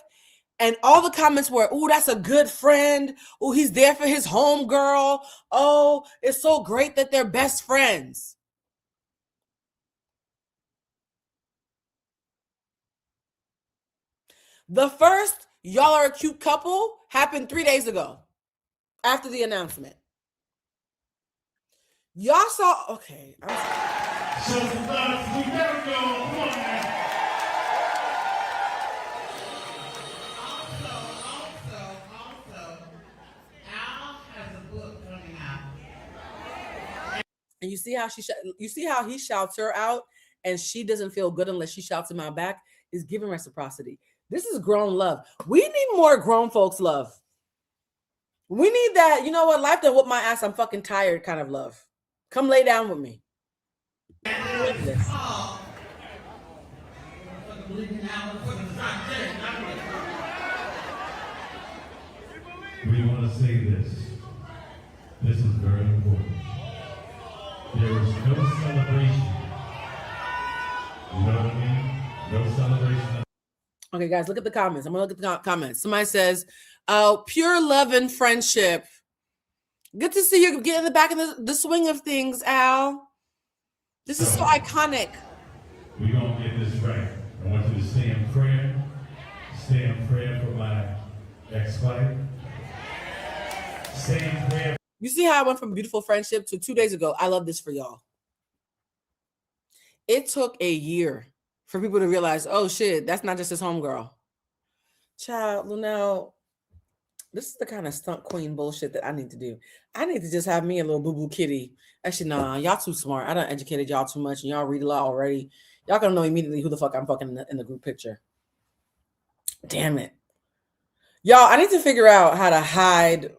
and all the comments were, "Oh, that's a good friend. Oh, he's there for his homegirl. Oh, it's so great that they're best friends." The first "y'all are a cute couple" happened 3 days ago after the announcement. Y'all saw, okay. So, we gotta go. Come on, man. Al has a book coming out. And you see how he shouts her out and she doesn't feel good unless she shouts him out back, is giving reciprocity. This is grown love. We need more grown folks love. We need that, you know what, life done whoop my ass, I'm fucking tired kind of love. Come lay down with me. Yes. We want to say this. This is very important. There is no celebration. You know what I mean? No celebration. Okay, guys, look at the comments. I'm gonna look at the comments. Somebody says, pure love and friendship. Good to see you getting back in the swing of things, Al. This is so iconic. We're going to get this right. I want you to stay in prayer. Stay in prayer for my ex-wife. Stay in prayer. You see how I went from beautiful friendship to 2 days ago? I love this for y'all. It took a year for people to realize, oh shit, that's not just his homegirl. Child, Luenell, this is the kind of stunt queen bullshit that I need to do. I need to just have me a little boo-boo kitty. Actually, nah, y'all too smart. I done educated y'all too much and y'all read a lot already. Y'all gonna know immediately who the fuck I'm fucking in the group picture. Damn it. Y'all, I need to figure out how to hide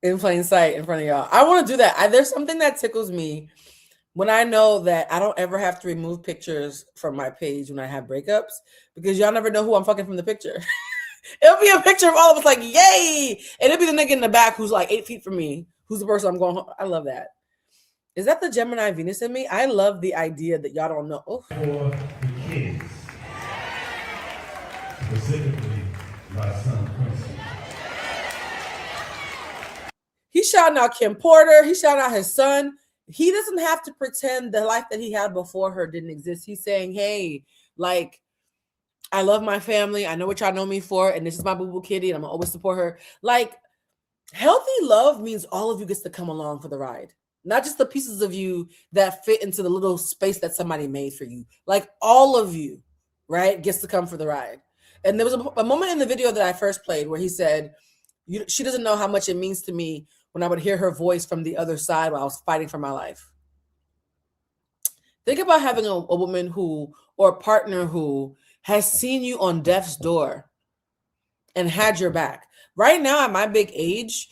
in plain sight in front of y'all. I want to do that. There's something that tickles me when I know that I don't ever have to remove pictures from my page when I have breakups, because y'all never know who I'm fucking from the picture. It'll be a picture of all of us like, yay! And it'll be the nigga in the back who's like 8 feet from me, who's the person I'm going home. I love that. Is that the Gemini Venus in me? I love the idea that y'all don't know. Oh. For the kids, specifically my son Quincy. He's shouting out Kim Porter. He's shouting out his son. He doesn't have to pretend the life that he had before her didn't exist. He's saying, hey, like, I love my family. I know what y'all know me for, and this is my boo-boo kitty, and I'm gonna always support her. Like, healthy love means all of you gets to come along for the ride. Not just the pieces of you that fit into the little space that somebody made for you. Like, all of you, right, gets to come for the ride. And there was a moment in the video that I first played where he said, she doesn't know how much it means to me when I would hear her voice from the other side while I was fighting for my life. Think about having a woman who, or a partner who, has seen you on death's door and had your back. Right now, at my big age,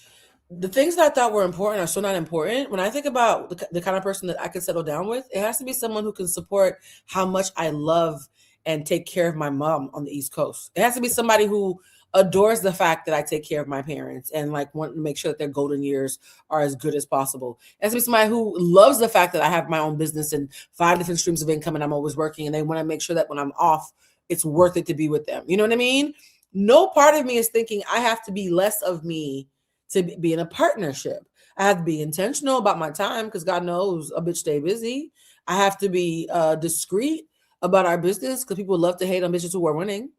the things that I thought were important are so not important. When I think about the kind of person that I could settle down with, it has to be someone who can support how much I love and take care of my mom on the East Coast. It has to be somebody who adores the fact that I take care of my parents and like want to make sure that their golden years are as good as possible. It has to be somebody who loves the fact that I have my own business and 5 different streams of income and I'm always working, and they want to make sure that when I'm off, it's worth it to be with them. You know what I mean? No part of me is thinking I have to be less of me to be in a partnership. I have to be intentional about my time because God knows a bitch stay busy. I have to be discreet about our business because people love to hate on bitches who are winning.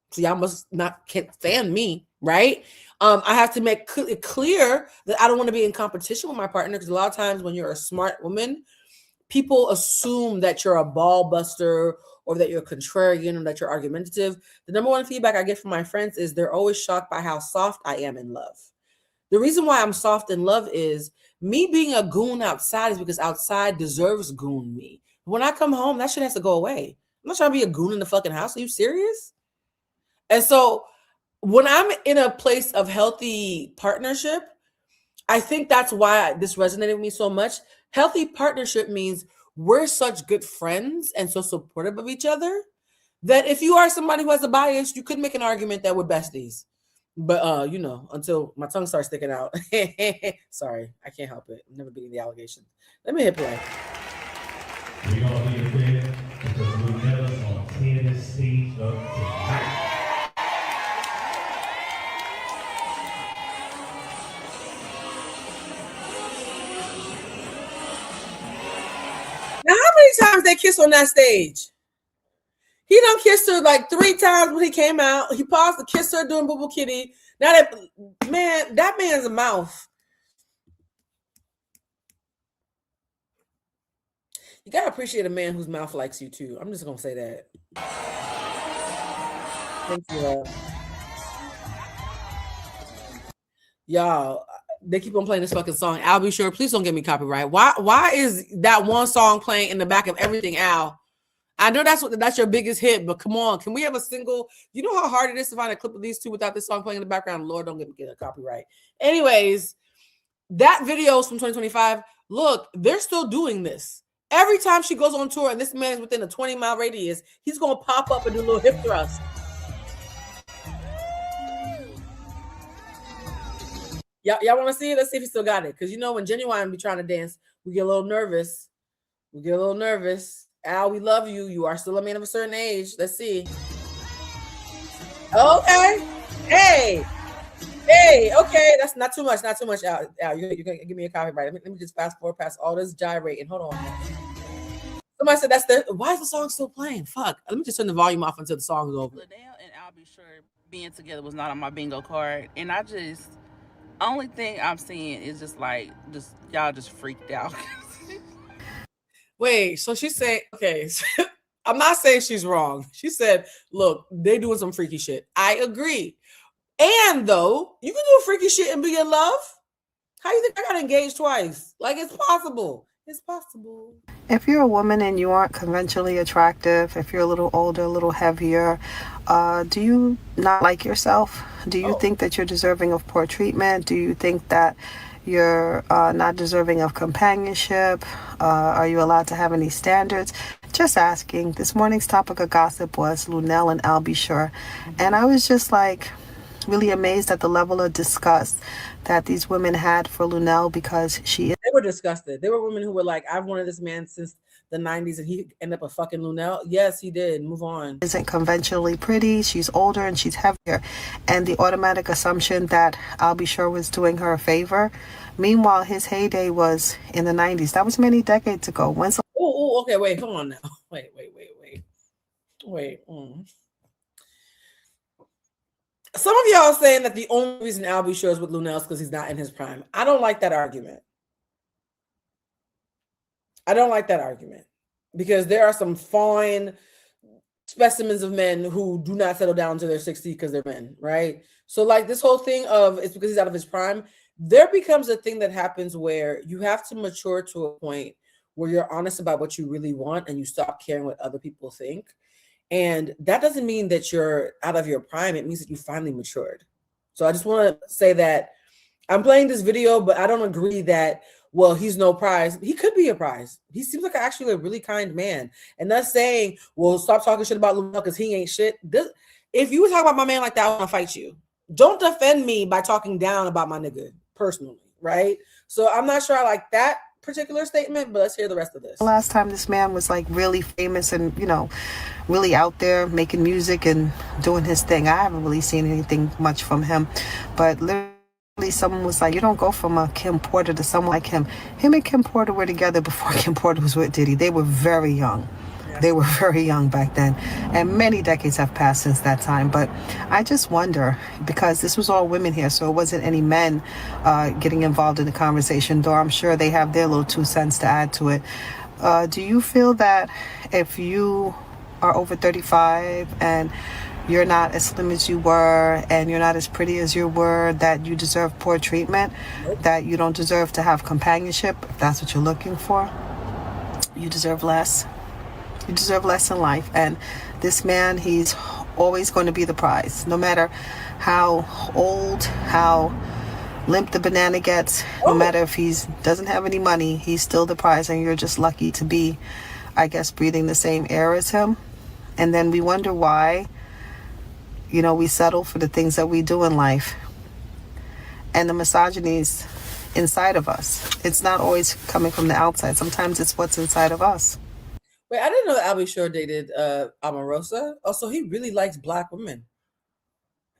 So y'all must can't stand me, right? I have to make it clear that I don't want to be in competition with my partner, because a lot of times when you're a smart woman, people assume that you're a ball buster or that you're contrarian or that you're argumentative. The number one feedback I get from my friends is they're always shocked by how soft I am in love. The reason why I'm soft in love is me being a goon outside is because outside deserves goon me. When I come home, that shit has to go away. I'm not trying to be a goon in the fucking house. Are you serious? And so when I'm in a place of healthy partnership, I think that's why this resonated with me so much. Healthy partnership means we're such good friends and so supportive of each other that if you are somebody who has a bias, you could make an argument that we're besties. But, you know, until my tongue starts sticking out. Sorry, I can't help it. I'm never beating the allegation. Let me hit play. We're going to leave it there because Luenella's going to tear this stage up tonight. Now, how many times they kiss on that stage? He done kissed her like 3 times when he came out. He paused to kiss her doing Boo Boo Kitty. Now that man's mouth. You gotta appreciate a man whose mouth likes you too. I'm just gonna say that. Thank you. Y'all, they keep on playing this fucking song. Al, be sure, please don't get me copyright. Why is that one song playing in the back of everything, Al? I know that's your biggest hit, but come on, can we have a single? You know how hard it is to find a clip of these two without this song playing in the background? Lord, don't get a copyright. Anyways, that video is from 2025. Look, they're still doing this. Every time she goes on tour and this man is within a 20-mile radius, he's gonna pop up and do a little hip thrust. Y'all want to see it? Let's see if he still got it. Because you know when Genuine be trying to dance, we get a little nervous. Al, we love you. You are still a man of a certain age. Let's see. Okay. Hey, okay, that's not too much. Not too much. Al, you're gonna give me a copyright. Let me just fast forward past all this gyrating. Hold on. Somebody said that's the. Why is the song still playing? Fuck. Let me just turn the volume off until the song's over. Luenell and I'll be sure being together was not on my bingo card, and I just only thing I'm seeing is just like y'all just freaked out. Wait, so she's saying okay. I'm not saying she's wrong. She said, "Look, they doing some freaky shit." I agree. And though you can do freaky shit and be in love. How you think I got engaged twice? Like it's possible. It's possible. If you're a woman and you aren't conventionally attractive, if you're a little older, a little heavier, do you not like yourself? Do you think that you're deserving of poor treatment? Do you think that you're not deserving of companionship? Are you allowed to have any standards? Just asking. This morning's topic of gossip was Luenell and I'll be sure. And I was just like really amazed at the level of disgust that these women had for Luenell because she is. They were disgusted. There were women who were like, I've wanted this man since the 90s and he ended up a fucking Luenell. Yes, he did. Move on. Isn't conventionally pretty. She's older and she's heavier. And the automatic assumption that I'll be sure was doing her a favor. Meanwhile, his heyday was in the 90s. That was many decades ago. When's Oh, okay. Wait, hold on now. Wait. Some of y'all saying that the only reason Al B. Sure is with Luenell is because he's not in his prime. I don't like that argument. Because there are some fine specimens of men who do not settle down to their 60s because they're men, right? So like this whole thing of it's because he's out of his prime, there becomes a thing that happens where you have to mature to a point where you're honest about what you really want and you stop caring what other people think. And that doesn't mean that you're out of your prime. It means that you finally matured. So I just want to say that I'm playing this video, but I don't agree that, well, he's no prize. He could be a prize. He seems like actually a really kind man. And that's saying, well, stop talking shit about Luenell because he ain't shit. If you were talking about my man like that, I want to fight you. Don't defend me by talking down about my nigga personally, right? So I'm not sure I like that particular statement, but let's hear the rest of this. last time this man was like really famous and, you know, really out there making music and doing his thing? I haven't really seen anything much from him, but literally someone was like, you don't go from a Kim Porter to someone like him. Him and Kim Porter were together before Kim Porter was with Diddy. They were very young. They were very young back then, and many decades have passed since that time. But I just wonder, because this was all women here, so it wasn't any men getting involved in the conversation, though I'm sure they have their little 2 cents to add to it. Do you feel that if you are over 35 and you're not as slim as you were and you're not as pretty as you were, that you deserve poor treatment, that you don't deserve to have companionship, if that's what you're looking for? You deserve less. You deserve less in life. And this man, he's always going to be the prize. No matter how old, how limp the banana gets, no matter if he doesn't have any money, he's still the prize. And you're just lucky to be, I guess, breathing the same air as him. And then we wonder why, you know, we settle for the things that we do in life. And the misogyny's inside of us. It's not always coming from the outside. Sometimes it's what's inside of us. Wait, I didn't know that Al B. Sure dated Omarosa. Also, he really likes black women.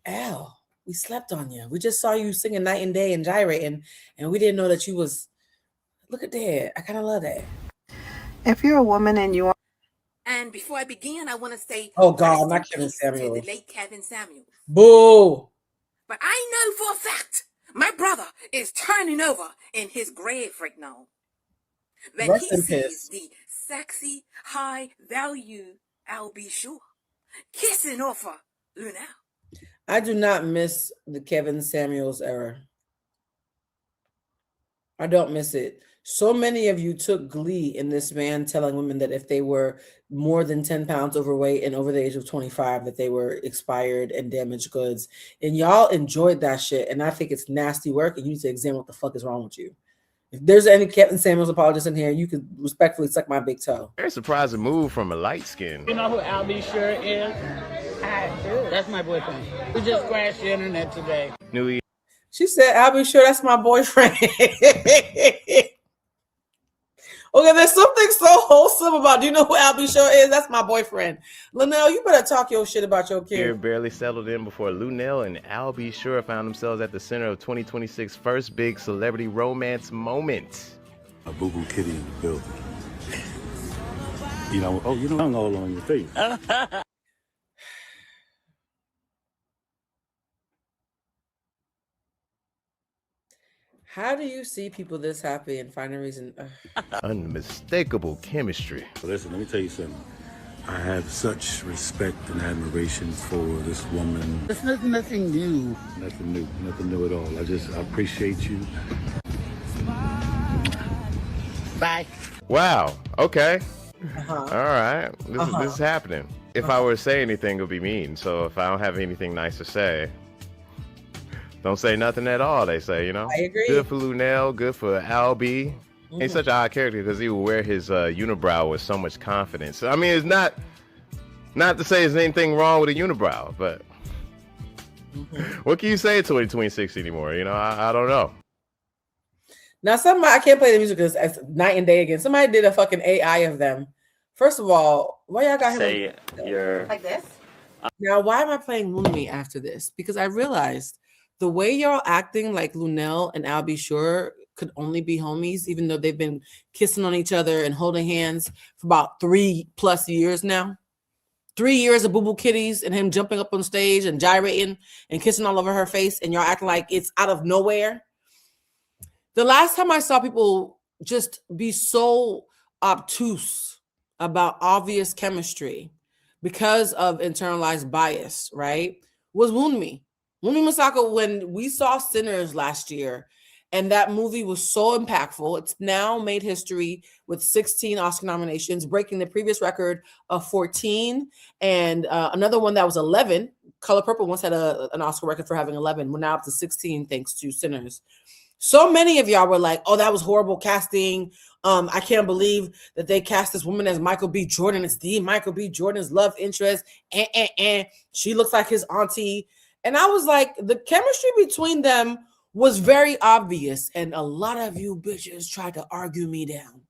Al, we slept on you. We just saw you singing Night and Day and gyrating, and we didn't know that you was. Look at that. I kind of love that. If you're a woman and you are. And before I begin, I want to say, oh God, not rest in Kevin peace to Samuels. the late Kevin Samuels. Boo. But I know for a fact my brother is turning over in his grave right now when Rest he in sees peace. the sexy, high-value I'll be sure kissing off of Luenell. I do not miss the Kevin Samuels era. I don't miss it. So many of you took glee in this man telling women that if they were more than 10 pounds overweight and over the age of 25, that they were expired and damaged goods. And y'all enjoyed that shit. And I think it's nasty work. And you need to examine what the fuck is wrong with you. If there's any Kevin Samuels apologists in here, you could respectfully suck my big toe. Very surprising move from a light skin. You know who Al B. Sure is? I do. That's my boyfriend. We just crashed the internet today. She said, I'll be sure that's my boyfriend. Okay, there's something so wholesome about. Do you know who Albie Shore is? That's my boyfriend. Luenell, you better talk your shit about your Year kid. barely settled in before Luenell and Al B. Sure found themselves at the center of 2026's first big celebrity romance moment. A boo-boo kitty in the building. You know, tongue all on your face. How do you see people this happy and find a reason? Unmistakable chemistry. Listen, let me tell you something. I have such respect and admiration for this woman. It's nothing new. Nothing new at all. I appreciate you. Bye. Wow. Okay. Uh-huh. All right. This is happening. If I were to say anything, it would be mean. So if I don't have anything nice to say, don't say nothing at all, they say, you know? I agree. Good for Luenell, good for Al B. He's such an odd character because he would wear his unibrow with so much confidence. I mean, it's not to say there's anything wrong with a unibrow, but what can you say in 2026 anymore? You know, I don't know. Now, I can't play the music because it's night and day again. Somebody did a fucking AI of them. First of all, why y'all got him? Say your Like this? Now, why am I playing Lunami after this? Because I realized the way y'all acting like Luenell and Al B. Sure could only be homies, even though they've been kissing on each other and holding hands for about 3+ years now. 3 years of Boo Boo Kitties and him jumping up on stage and gyrating and kissing all over her face, and y'all acting like it's out of nowhere. The last time I saw people just be so obtuse about obvious chemistry because of internalized bias, right, was Wunmi Masako when we saw Sinners last year. And that movie was so impactful. It's now made history with 16 Oscar nominations, breaking the previous record of 14. And another one that was 11. Color Purple once had an Oscar record for having 11. We're now up to 16 thanks to Sinners. So many of y'all were like, oh, that was horrible casting. I can't believe that they cast this woman as Michael B. Jordan. It's the Michael B. Jordan's love interest. And she looks like his auntie. And I was like, the chemistry between them was very obvious, and a lot of you bitches tried to argue me down.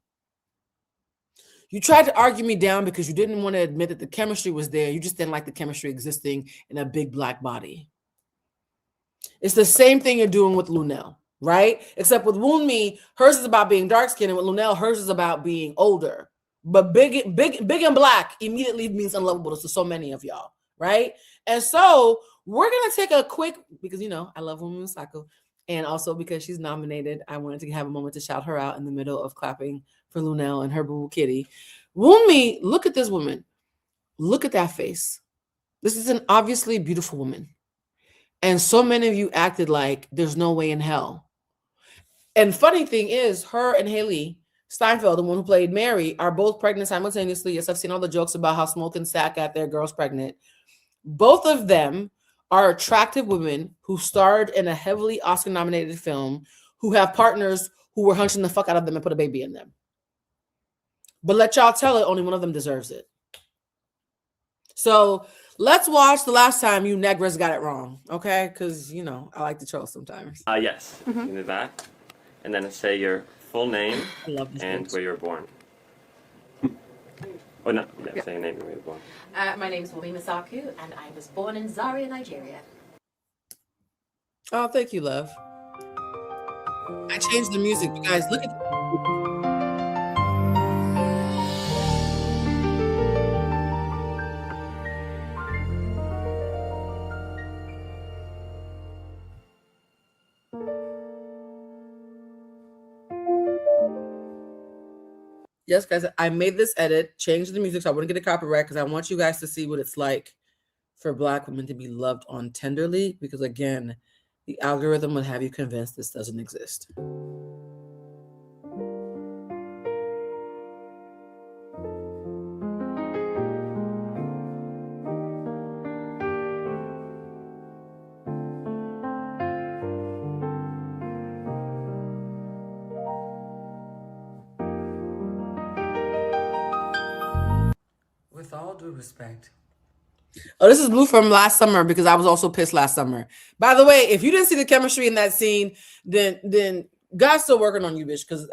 You tried to argue me down because you didn't want to admit that the chemistry was there. You just didn't like the chemistry existing in a big black body. It's the same thing you're doing with Luenell, right? Except with Wunmi, hers is about being dark-skinned, and with Luenell, hers is about being older. But big and black immediately means unlovable to so many of y'all, right? And so we're going to take a quick, because, you know, I love Wunmi Masako. And also because she's nominated, I wanted to have a moment to shout her out in the middle of clapping for Luenell and her boo kitty. Wunmi, look at this woman. Look at that face. This is an obviously beautiful woman. And so many of you acted like there's no way in hell. And funny thing is, her and Haley Steinfeld, the one who played Mary, are both pregnant simultaneously. Yes, I've seen all the jokes about how Smoke and Stack got their girls pregnant. Both of them are attractive women who starred in a heavily Oscar-nominated film, who have partners who were hunching the fuck out of them and put a baby in them. But let y'all tell it, only one of them deserves it. So let's watch the last time you negras got it wrong, okay? Because, you know, I like to troll sometimes. Yes, in the back. And then say your full name and where you were born. Oh, no, yeah, say your name and where you were born. My name is Wunmi Masako, and I was born in Zaria, Nigeria. Oh, thank you, love. I changed the music. You guys, look at Yes, guys, I made this edit, changed the music, so I wouldn't get a copyright because I want you guys to see what it's like for Black women to be loved on tenderly, because again, the algorithm would have you convinced this doesn't exist. With all due respect. Oh, this is Blue from last summer because I was also pissed last summer. By the way, if you didn't see the chemistry in that scene, then God's still working on you, bitch, because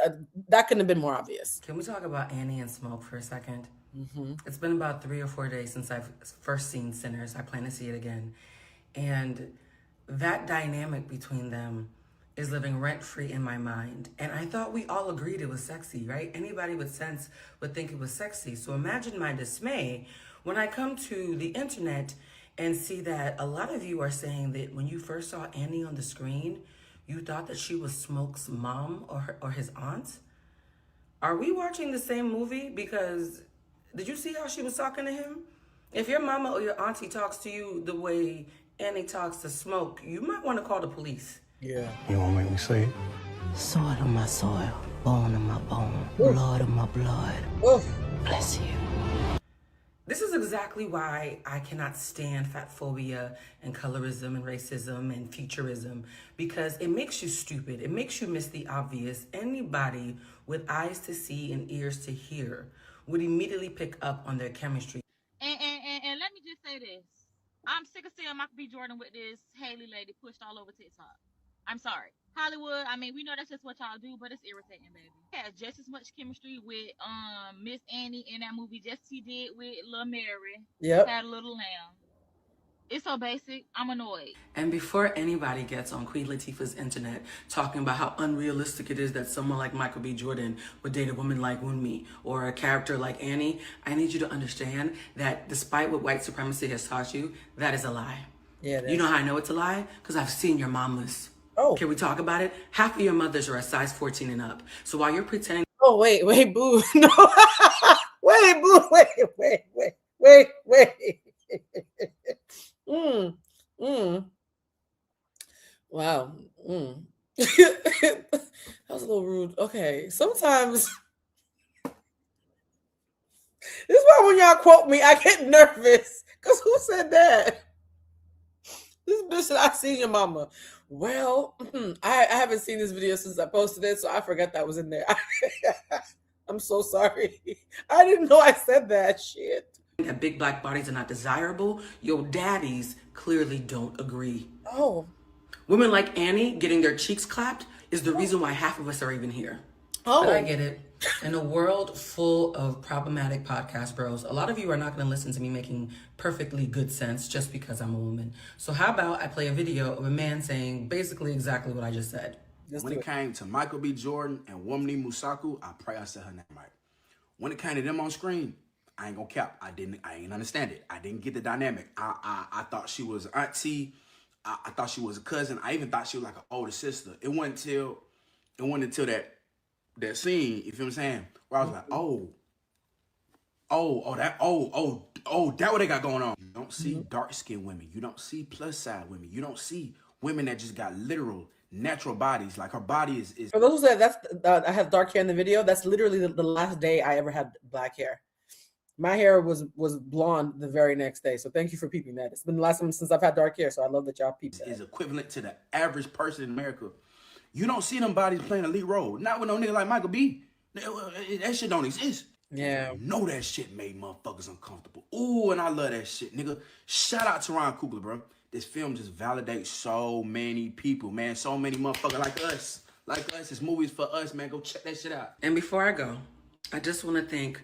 that couldn't have been more obvious. Can we talk about Annie and Smoke for a second? Mm-hmm. It's been about 3 or 4 days since I've first seen Sinners. I plan to see it again. And that dynamic between them is living rent-free in my mind. And I thought we all agreed it was sexy, right? Anybody with sense would think it was sexy. So imagine my dismay when I come to the internet and see that a lot of you are saying that when you first saw Annie on the screen, you thought that she was Smoke's mom or his aunt. Are we watching the same movie? Because did you see how she was talking to him? If your mama or your auntie talks to you the way Annie talks to Smoke, you might want to call the police. Yeah. You want to make me say it? Soil of my soil, bone of my bone, blood of my blood. Oof. Bless you. This is exactly why I cannot stand fat phobia and colorism and racism and futurism, because it makes you stupid. It makes you miss the obvious. Anybody with eyes to see and ears to hear would immediately pick up on their chemistry. And let me just say this. I'm sick of seeing Michael B. Jordan with this Haley lady pushed all over TikTok. I'm sorry. Hollywood, I mean, we know that's just what y'all do, but it's irritating, baby. He has just as much chemistry with Miss Annie in that movie, just he did with Lil Mary. Yep. Had a little lamb. It's so basic. I'm annoyed. And before anybody gets on Queen Latifah's internet talking about how unrealistic it is that someone like Michael B. Jordan would date a woman like Wunmi or a character like Annie, I need you to understand that despite what white supremacy has taught you, that is a lie. Yeah. You know how I know it's a lie? Because I've seen your mamas. Oh. Can we talk about it? Half of your mothers are a size 14 and up. So while you're pretending... Oh, wait, boo. No. Wait, boo. Wait. Wow. That was a little rude. Okay. Sometimes this is why when y'all quote me, I get nervous. Because who said that? This bitch said, I seen your mama. Well, I haven't seen this video since I posted it, so I forgot that was in there. I'm so sorry. I didn't know I said that shit. That big black bodies are not desirable. Your daddies clearly don't agree. Oh. Women like Annie getting their cheeks clapped is the reason why half of us are even here. Oh. But I get it. In a world full of problematic podcast bros, a lot of you are not going to listen to me making perfectly good sense just because I'm a woman. So how about I play a video of a man saying basically exactly what I just said. When it came to Michael B. Jordan and Wunmi Musaku, I pray I said her name right. When it came to them on screen, I ain't gonna cap. I ain't understand it. I didn't get the dynamic. I thought she was an auntie. I thought she was a cousin. I even thought she was like an older sister. It wasn't until that scene, you feel what I'm saying? Where I was like, that what they got going on. You don't see dark-skinned women. You don't see plus-size women. You don't see women that just got literal natural bodies. Like her body is. For those who said I have dark hair in the video, that's literally the last day I ever had black hair. My hair was blonde the very next day. So thank you for peeping that. It's been the last time since I've had dark hair, so I love that y'all peeped that. Is equivalent to the average person in America. You don't see them bodies playing a lead role. Not with no nigga like Michael B. That shit don't exist. Yeah. You know that shit made motherfuckers uncomfortable. Ooh, and I love that shit, nigga. Shout out to Ryan Coogler, bro. This film just validates so many people, man. So many motherfuckers like us. Like us. This movie's for us, man. Go check that shit out. And before I go, I just want to thank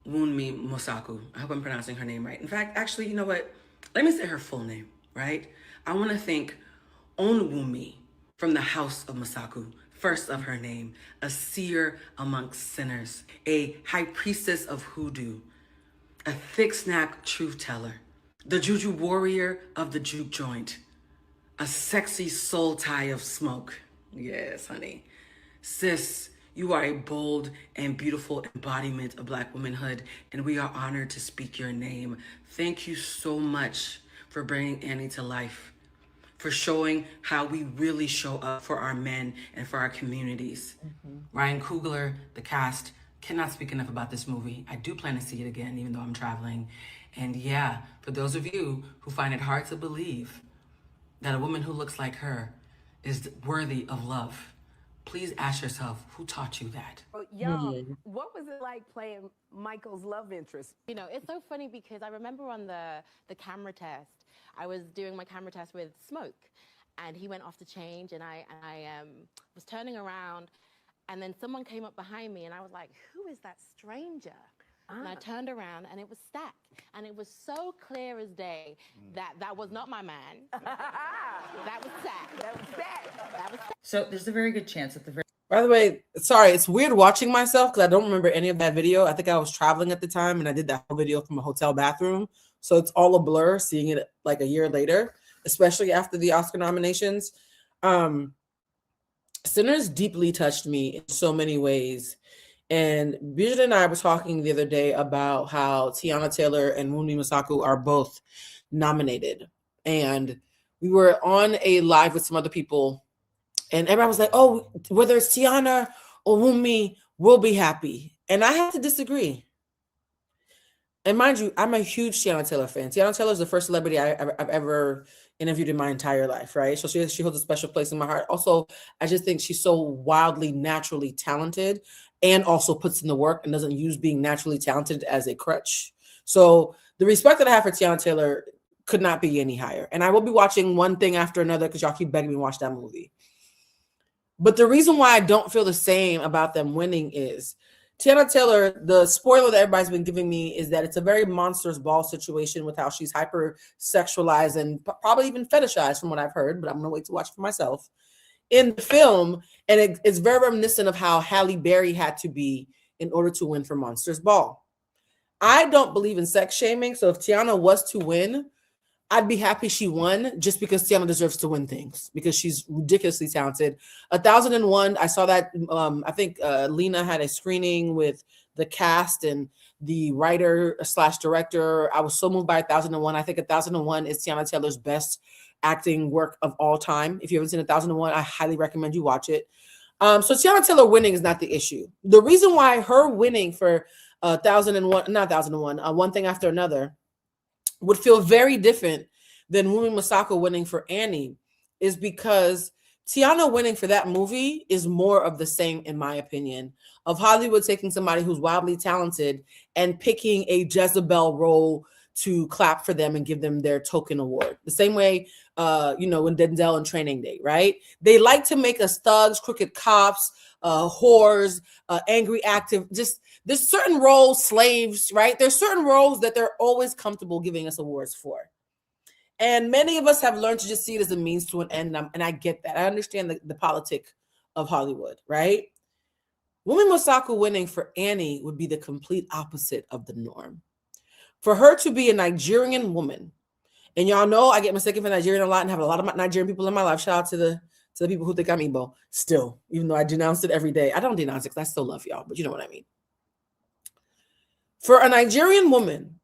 Wunmi Musaku. I hope I'm pronouncing her name right. In fact, actually, you know what? Let me say her full name, right? I want to thank Onwumi from the house of Musaku, first of her name, a seer amongst sinners, a high priestess of hoodoo, a thick snack truth teller, the juju warrior of the juke joint, a sexy soul tie of smoke. Yes, honey. Sis, you are a bold and beautiful embodiment of Black womanhood, and we are honored to speak your name. Thank you so much for bringing Annie to life, for showing how we really show up for our men and for our communities. Ryan Coogler, the cast, cannot speak enough about this movie. I do plan to see it again, even though I'm traveling. And yeah, for those of you who find it hard to believe that a woman who looks like her is worthy of love, please ask yourself, who taught you that? Y'all, what was it like playing Michael's love interest? You know, it's so funny because I remember on the camera test, I was doing my camera test with Smoke. and he went off to change, and I was turning around, and then someone came up behind me, and I was like, who is that stranger? And I turned around, and it was Stack. And it was so clear as day that that was not my man. That was Stack. That was Stack. That was Stack. So there's a very good chance at the very By the way, sorry, it's weird watching myself because I don't remember any of that video. I think I was traveling at the time and I did that whole video from a hotel bathroom. So it's all a blur seeing it like a year later, especially after the Oscar nominations. Sinners deeply touched me in so many ways. And Bijit and I were talking the other day about how Tiana Taylor and Wunmi Mosaku are both nominated. And we were on a live with some other people, and everyone was like, oh, whether it's Tiana or Wunmi, we'll be happy. And I have to disagree. And mind you, I'm a huge Tiana Taylor fan. Tiana Taylor is the first celebrity I've ever interviewed in my entire life, right? So she holds a special place in my heart. Also, I just think she's so wildly, naturally talented and also puts in the work and doesn't use being naturally talented as a crutch. So the respect that I have for Tiana Taylor could not be any higher. And I will be watching one thing after another because y'all keep begging me to watch that movie. But the reason why I don't feel the same about them winning is Tiana Taylor, the spoiler that everybody's been giving me is that it's a very Monsters Ball situation with how she's hyper sexualized and probably even fetishized from what I've heard, but I'm going to wait to watch it for myself in the film. And it's very reminiscent of how Halle Berry had to be in order to win for Monsters Ball. I don't believe in sex shaming. So if Tiana was to win, I'd be happy she won just because Tiana deserves to win things because she's ridiculously talented. 1001, I saw that. I think Lena had a screening with the cast and the writer / director. I was so moved by 1001. I think 1001 is Tiana Taylor's best acting work of all time. If you haven't seen 1001, I highly recommend you watch it. So Tiana Taylor winning is not the issue. The reason why her winning for 1001, One Thing After Another, would feel very different than Wunmi Mosaku winning for Annie is because Tiana winning for that movie is more of the same, in my opinion, of Hollywood taking somebody who's wildly talented and picking a Jezebel role to clap for them and give them their token award. The same way, when Denzel in Training Day, right? They like to make us thugs, crooked cops, whores, angry active, just there's certain roles, slaves, right? There's certain roles that they're always comfortable giving us awards for. And many of us have learned to just see it as a means to an end. And I get that. I understand the politic of Hollywood, right? Wunmi Mosaku winning for Annie would be the complete opposite of the norm. For her to be a Nigerian woman, and y'all know I get mistaken for Nigerian a lot and have a lot of Nigerian people in my life. Shout out to the people who think I'm Igbo still, even though I denounce it every day. I don't denounce it because I still love y'all, but you know what I mean. For a Nigerian woman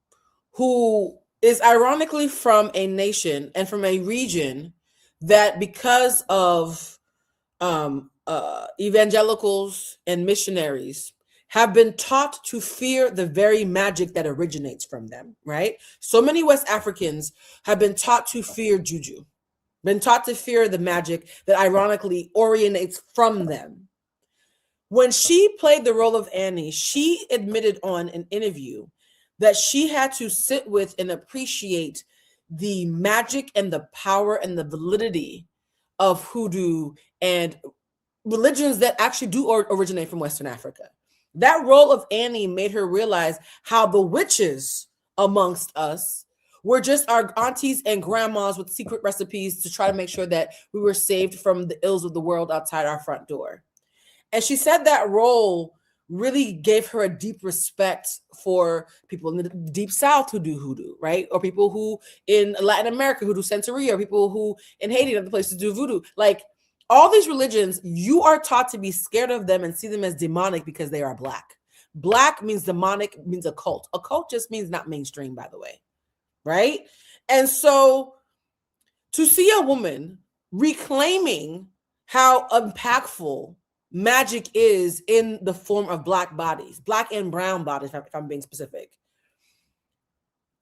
who is ironically from a nation and from a region that because of evangelicals and missionaries have been taught to fear the very magic that originates from them, right? So many West Africans have been taught to fear juju, been taught to fear the magic that ironically originates from them. When she played the role of Annie, she admitted on an interview that she had to sit with and appreciate the magic and the power and the validity of hoodoo and religions that actually do originate from Western Africa. That role of Annie made her realize how the witches amongst us were just our aunties and grandmas with secret recipes to try to make sure that we were saved from the ills of the world outside our front door. And she said that role really gave her a deep respect for people in the deep South who do hoodoo, right? Or people who in Latin America who do Santeria, or people who in Haiti and other places do voodoo. Like all these religions, you are taught to be scared of them and see them as demonic because they are Black. Black means demonic, means occult. Occult just means not mainstream, by the way, right? And so to see a woman reclaiming how impactful magic is in the form of Black bodies, Black and brown bodies, if I'm being specific.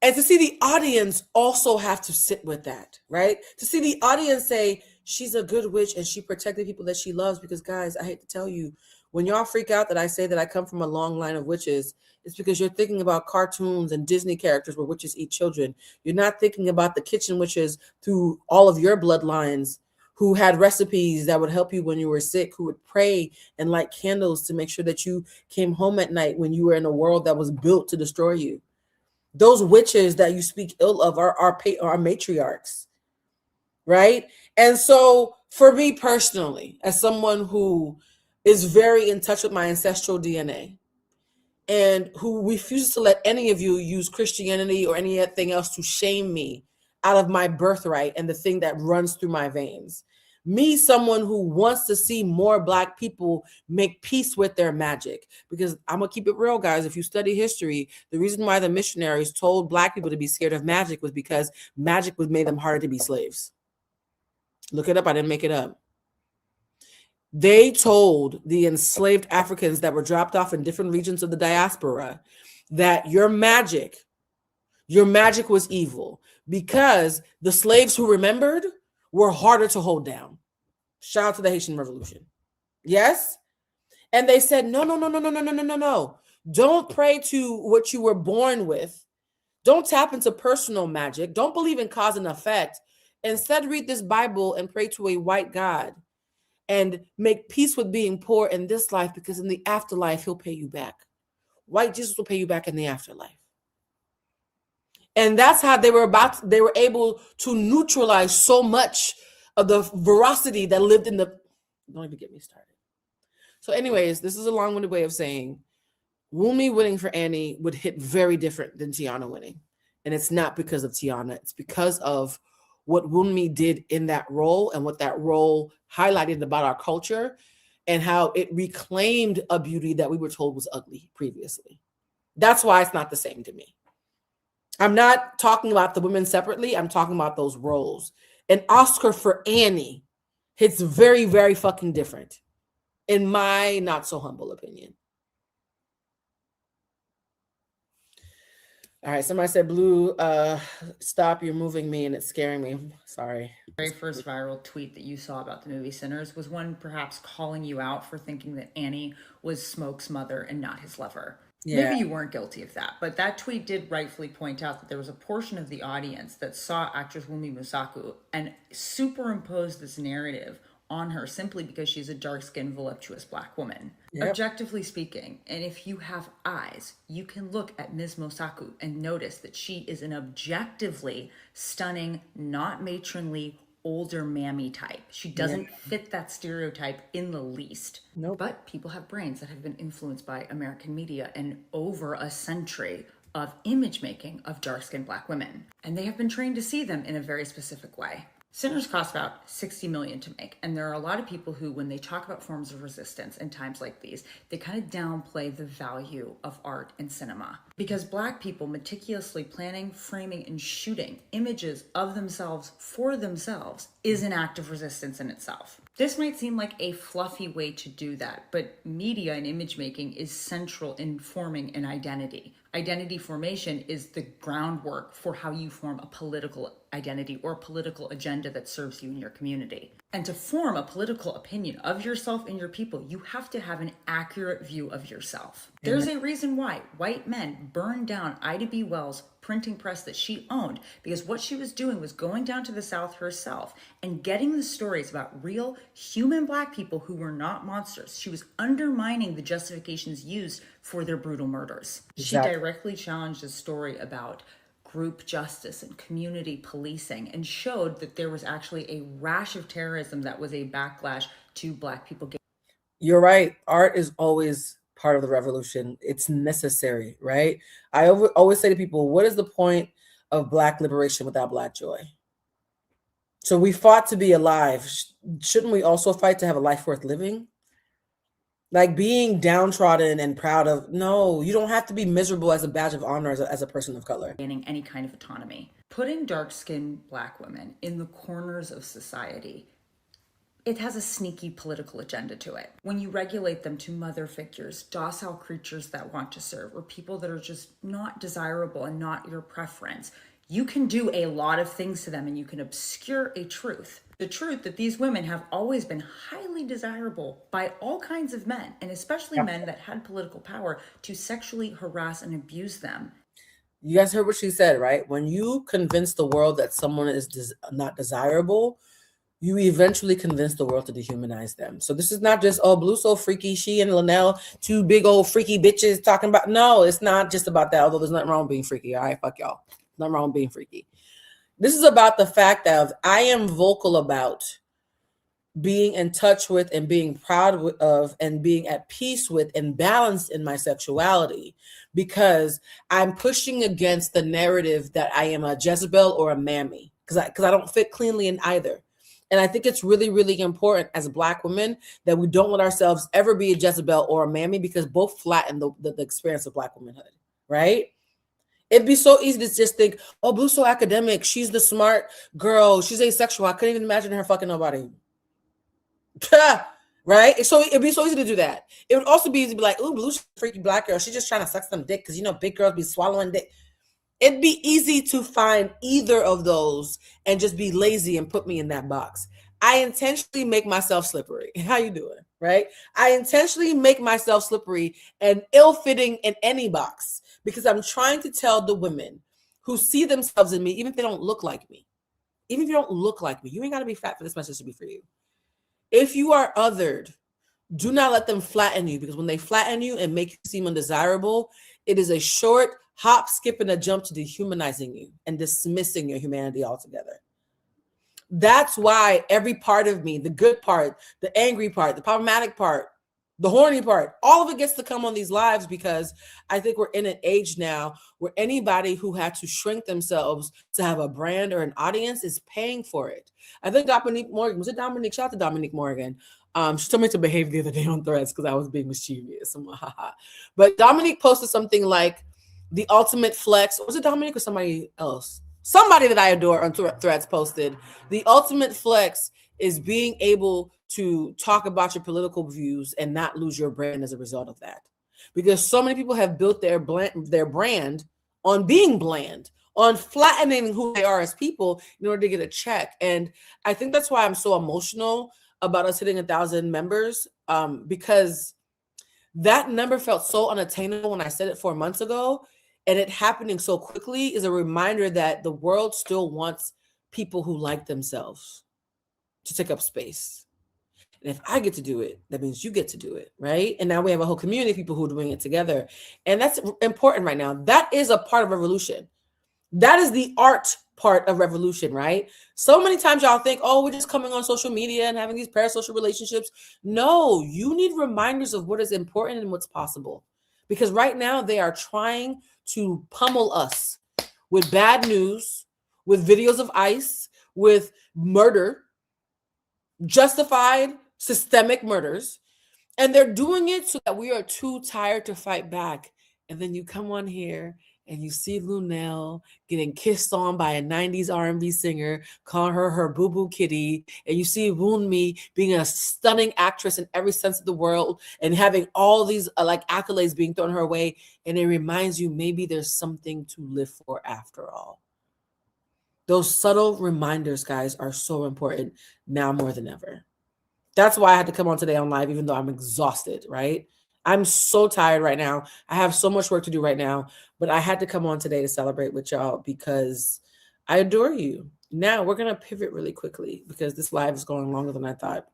And to see the audience also have to sit with that, right? To see the audience say, she's a good witch and she protected people that she loves, because guys, I hate to tell you, when y'all freak out that I say that I come from a long line of witches, it's because you're thinking about cartoons and Disney characters where witches eat children. You're not thinking about the kitchen witches through all of your bloodlines who had recipes that would help you when you were sick, who would pray and light candles to make sure that you came home at night when you were in a world that was built to destroy you. Those witches that you speak ill of are matriarchs, right? And so for me personally, as someone who is very in touch with my ancestral DNA, and who refuses to let any of you use Christianity or anything else to shame me out of my birthright and the thing that runs through my veins. Me, someone who wants to see more Black people make peace with their magic. Because I'm going to keep it real, guys. If you study history, the reason why the missionaries told Black people to be scared of magic was because magic would make them harder to be slaves. Look it up. I didn't make it up. They told the enslaved Africans that were dropped off in different regions of the diaspora that your magic was evil, because the slaves who remembered were harder to hold down. Shout out to the Haitian Revolution. Yes? And they said, no. Don't pray to what you were born with. Don't tap into personal magic. Don't believe in cause and effect. Instead, read this Bible and pray to a white God. And make peace with being poor in this life, because in the afterlife, he'll pay you back. White Jesus will pay you back in the afterlife. And that's how they were able to neutralize so much of the veracity that lived in the, don't even get me started. So anyways, this is a long-winded way of saying Wunmi winning for Annie would hit very different than Tiana winning. And it's not because of Tiana. It's because of what Wunmi did in that role and what that role highlighted about our culture and how it reclaimed a beauty that we were told was ugly previously. That's why it's not the same to me. I'm not talking about the women separately. I'm talking about those roles. An Oscar for Annie hits very, very fucking different, in my not so humble opinion. All right, somebody said, Blue, stop, you're moving me and it's scaring me. Sorry. The very first viral tweet that you saw about the movie Sinners was one perhaps calling you out for thinking that Annie was Smoke's mother and not his lover. Yeah. Maybe you weren't guilty of that, but that tweet did rightfully point out that there was a portion of the audience that saw actress Wunmi Mosaku and superimposed this narrative on her simply because she's a dark-skinned, voluptuous Black woman. Yep. Objectively speaking, and if you have eyes, you can look at Ms. Mosaku and notice that she is an objectively stunning, not matronly, older mammy type. She doesn't fit that stereotype in the least. Nope. But people have brains that have been influenced by American media and over a century of image making of dark-skinned Black women. And they have been trained to see them in a very specific way. Sinners cost about $60 million to make, and there are a lot of people who, when they talk about forms of resistance in times like these, they kind of downplay the value of art and cinema. Because Black people meticulously planning, framing, and shooting images of themselves for themselves is an act of resistance in itself. This might seem like a fluffy way to do that, but media and image making is central in forming an identity. Identity formation is the groundwork for how you form a political identity or political agenda that serves you in your community. And to form a political opinion of yourself and your people, you have to have an accurate view of yourself. There's a reason why white men burned down Ida B. Wells' printing press that she owned, because what she was doing was going down to the South herself and getting the stories about real human Black people who were not monsters. She was undermining the justifications used for their brutal murders. Exactly. She directly challenged a story about group justice and community policing and showed that there was actually a rash of terrorism that was a backlash to Black people. You're right. Art is always part of the revolution. It's necessary, right? I always say to people, what is the point of Black liberation without Black joy? So we fought to be alive. Shouldn't we also fight to have a life worth living? Like being downtrodden and proud of, no, you don't have to be miserable as a badge of honor as a person of color. Gaining any kind of autonomy. Putting dark-skinned Black women in the corners of society, it has a sneaky political agenda to it. When you regulate them to mother figures, docile creatures that want to serve, or people that are just not desirable and not your preference, you can do a lot of things to them and you can obscure a truth. The truth that these women have always been highly desirable by all kinds of men, and especially men that had political power, to sexually harass and abuse them. You guys heard what she said, right? When you convince the world that someone is not desirable, you eventually convince the world to dehumanize them. So this is not just, oh, Blue so freaky, she and Luenell, two big old freaky bitches talking about. No, it's not just about that, although there's nothing wrong with being freaky. All right, fuck y'all. Nothing wrong with being freaky. This is about the fact that I am vocal about being in touch with and being proud of and being at peace with and balanced in my sexuality, because I'm pushing against the narrative that I am a Jezebel or a mammy, because I don't fit cleanly in either. And I think it's really, really important as Black women that we don't let ourselves ever be a Jezebel or a mammy, because both flatten the experience of Black womanhood, right? It'd be so easy to just think, oh, Blue's so academic. She's the smart girl. She's asexual. I couldn't even imagine her fucking nobody. Right? So it'd be so easy to do that. It would also be easy to be like, ooh, Blue's a freaky Black girl. She's just trying to suck some dick, because, you know, big girls be swallowing dick. It'd be easy to find either of those and just be lazy and put me in that box. I intentionally make myself slippery. How you doing? Right? I intentionally make myself slippery and ill-fitting in any box, because I'm trying to tell the women who see themselves in me, even if they don't look like me, even if you don't look like me, you ain't got to be fat for this message to be for you. If you are othered, do not let them flatten you, because when they flatten you and make you seem undesirable, it is a short hop, skip, and a jump to dehumanizing you and dismissing your humanity altogether. That's why every part of me, the good part, the angry part, the problematic part, the horny part, all of it gets to come on these lives, because I think we're in an age now where anybody who had to shrink themselves to have a brand or an audience is paying for it. I think Dominique Morgan, was it Dominique? Shout out to Dominique Morgan. She told me to behave the other day on Threads because I was being mischievous. But Dominique posted something like, the ultimate flex. Was it Dominique or somebody else? Somebody that I adore on Threads posted, the ultimate flex is being able to talk about your political views and not lose your brand as a result of that. Because so many people have built their brand on being bland, on flattening who they are as people in order to get a check. And I think that's why I'm so emotional about us hitting 1,000 members, because that number felt so unattainable when I said it 4 months ago, and it happening so quickly is a reminder that the world still wants people who like themselves to take up space. And if I get to do it, that means you get to do it, right? And now we have a whole community of people who are doing it together. And that's important right now. That is a part of revolution. That is the art part of revolution, right? So many times y'all think, oh, we're just coming on social media and having these parasocial relationships. No, you need reminders of what is important and what's possible. Because right now they are trying to pummel us with bad news, with videos of ICE, with murder, justified systemic murders. And they're doing it so that we are too tired to fight back. And then you come on here and you see Luenell getting kissed on by a 90s R&B singer, calling her boo-boo kitty. And you see Wunmi being a stunning actress in every sense of the world and having all these like accolades being thrown her way. And it reminds you maybe there's something to live for after all. Those subtle reminders, guys, are so important now more than ever. That's why I had to come on today on live, even though I'm exhausted, right? I'm so tired right now. I have so much work to do right now, but I had to come on today to celebrate with y'all because I adore you. Now we're going to pivot really quickly because this live is going longer than I thought.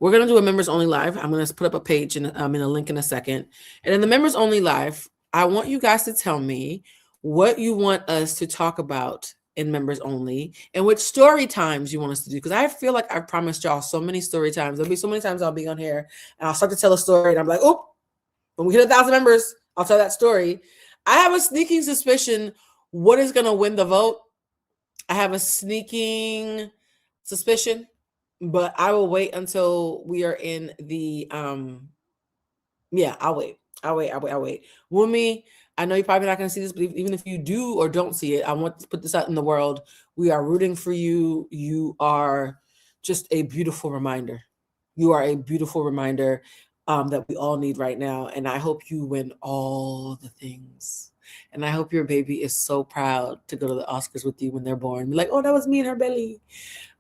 We're going to do a members only live. I'm going to put up a page and in a link in a second. And in the members only live, I want you guys to tell me what you want us to talk about in members only and which story times you want us to do, because I feel like I've promised y'all so many story times. There'll be so many times I'll be on here and I'll start to tell a story and I'm like, oh, when we hit 1,000 members, I'll tell that story. I have a sneaking suspicion what is going to win the vote. I have a sneaking suspicion, but I will wait until we are in the I'll wait. Wunmi, I know you're probably not going to see this, but even if you do or don't see it, I want to put this out in the world. We are rooting for you. You are just a beautiful reminder. You are a beautiful reminder that we all need right now. And I hope you win all the things. And I hope your baby is so proud to go to the Oscars with you when they're born. Be like, oh, that was me in her belly.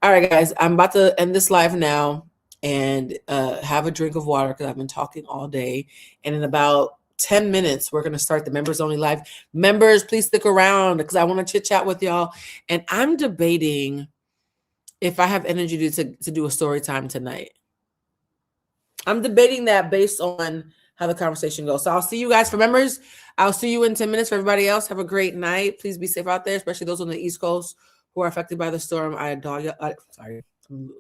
All right, guys, I'm about to end this live now and have a drink of water because I've been talking all day. And in about 10 minutes, we're going to start the members only live. Members, please stick around because I want to chit chat with y'all. And I'm debating if I have energy to do a story time tonight. I'm debating that based on how the conversation goes. So I'll see you guys. For members, I'll see you in 10 minutes. For everybody else, have a great night. Please be safe out there, especially those on the East Coast who are affected by the storm. I adore you. Sorry, I'm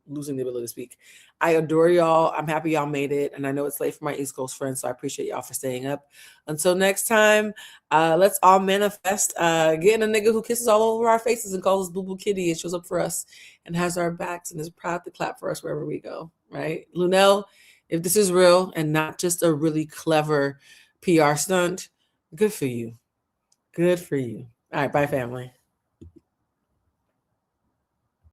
losing the ability to speak. I adore y'all. I'm happy y'all made it. And I know it's late for my East Coast friends, so I appreciate y'all for staying up. Until next time, let's all manifest getting a nigga who kisses all over our faces and calls us Boo Boo Kitty and shows up for us and has our backs and is proud to clap for us wherever we go, right? Luenell, if this is real and not just a really clever PR stunt, good for you. Good for you. All right, bye, family.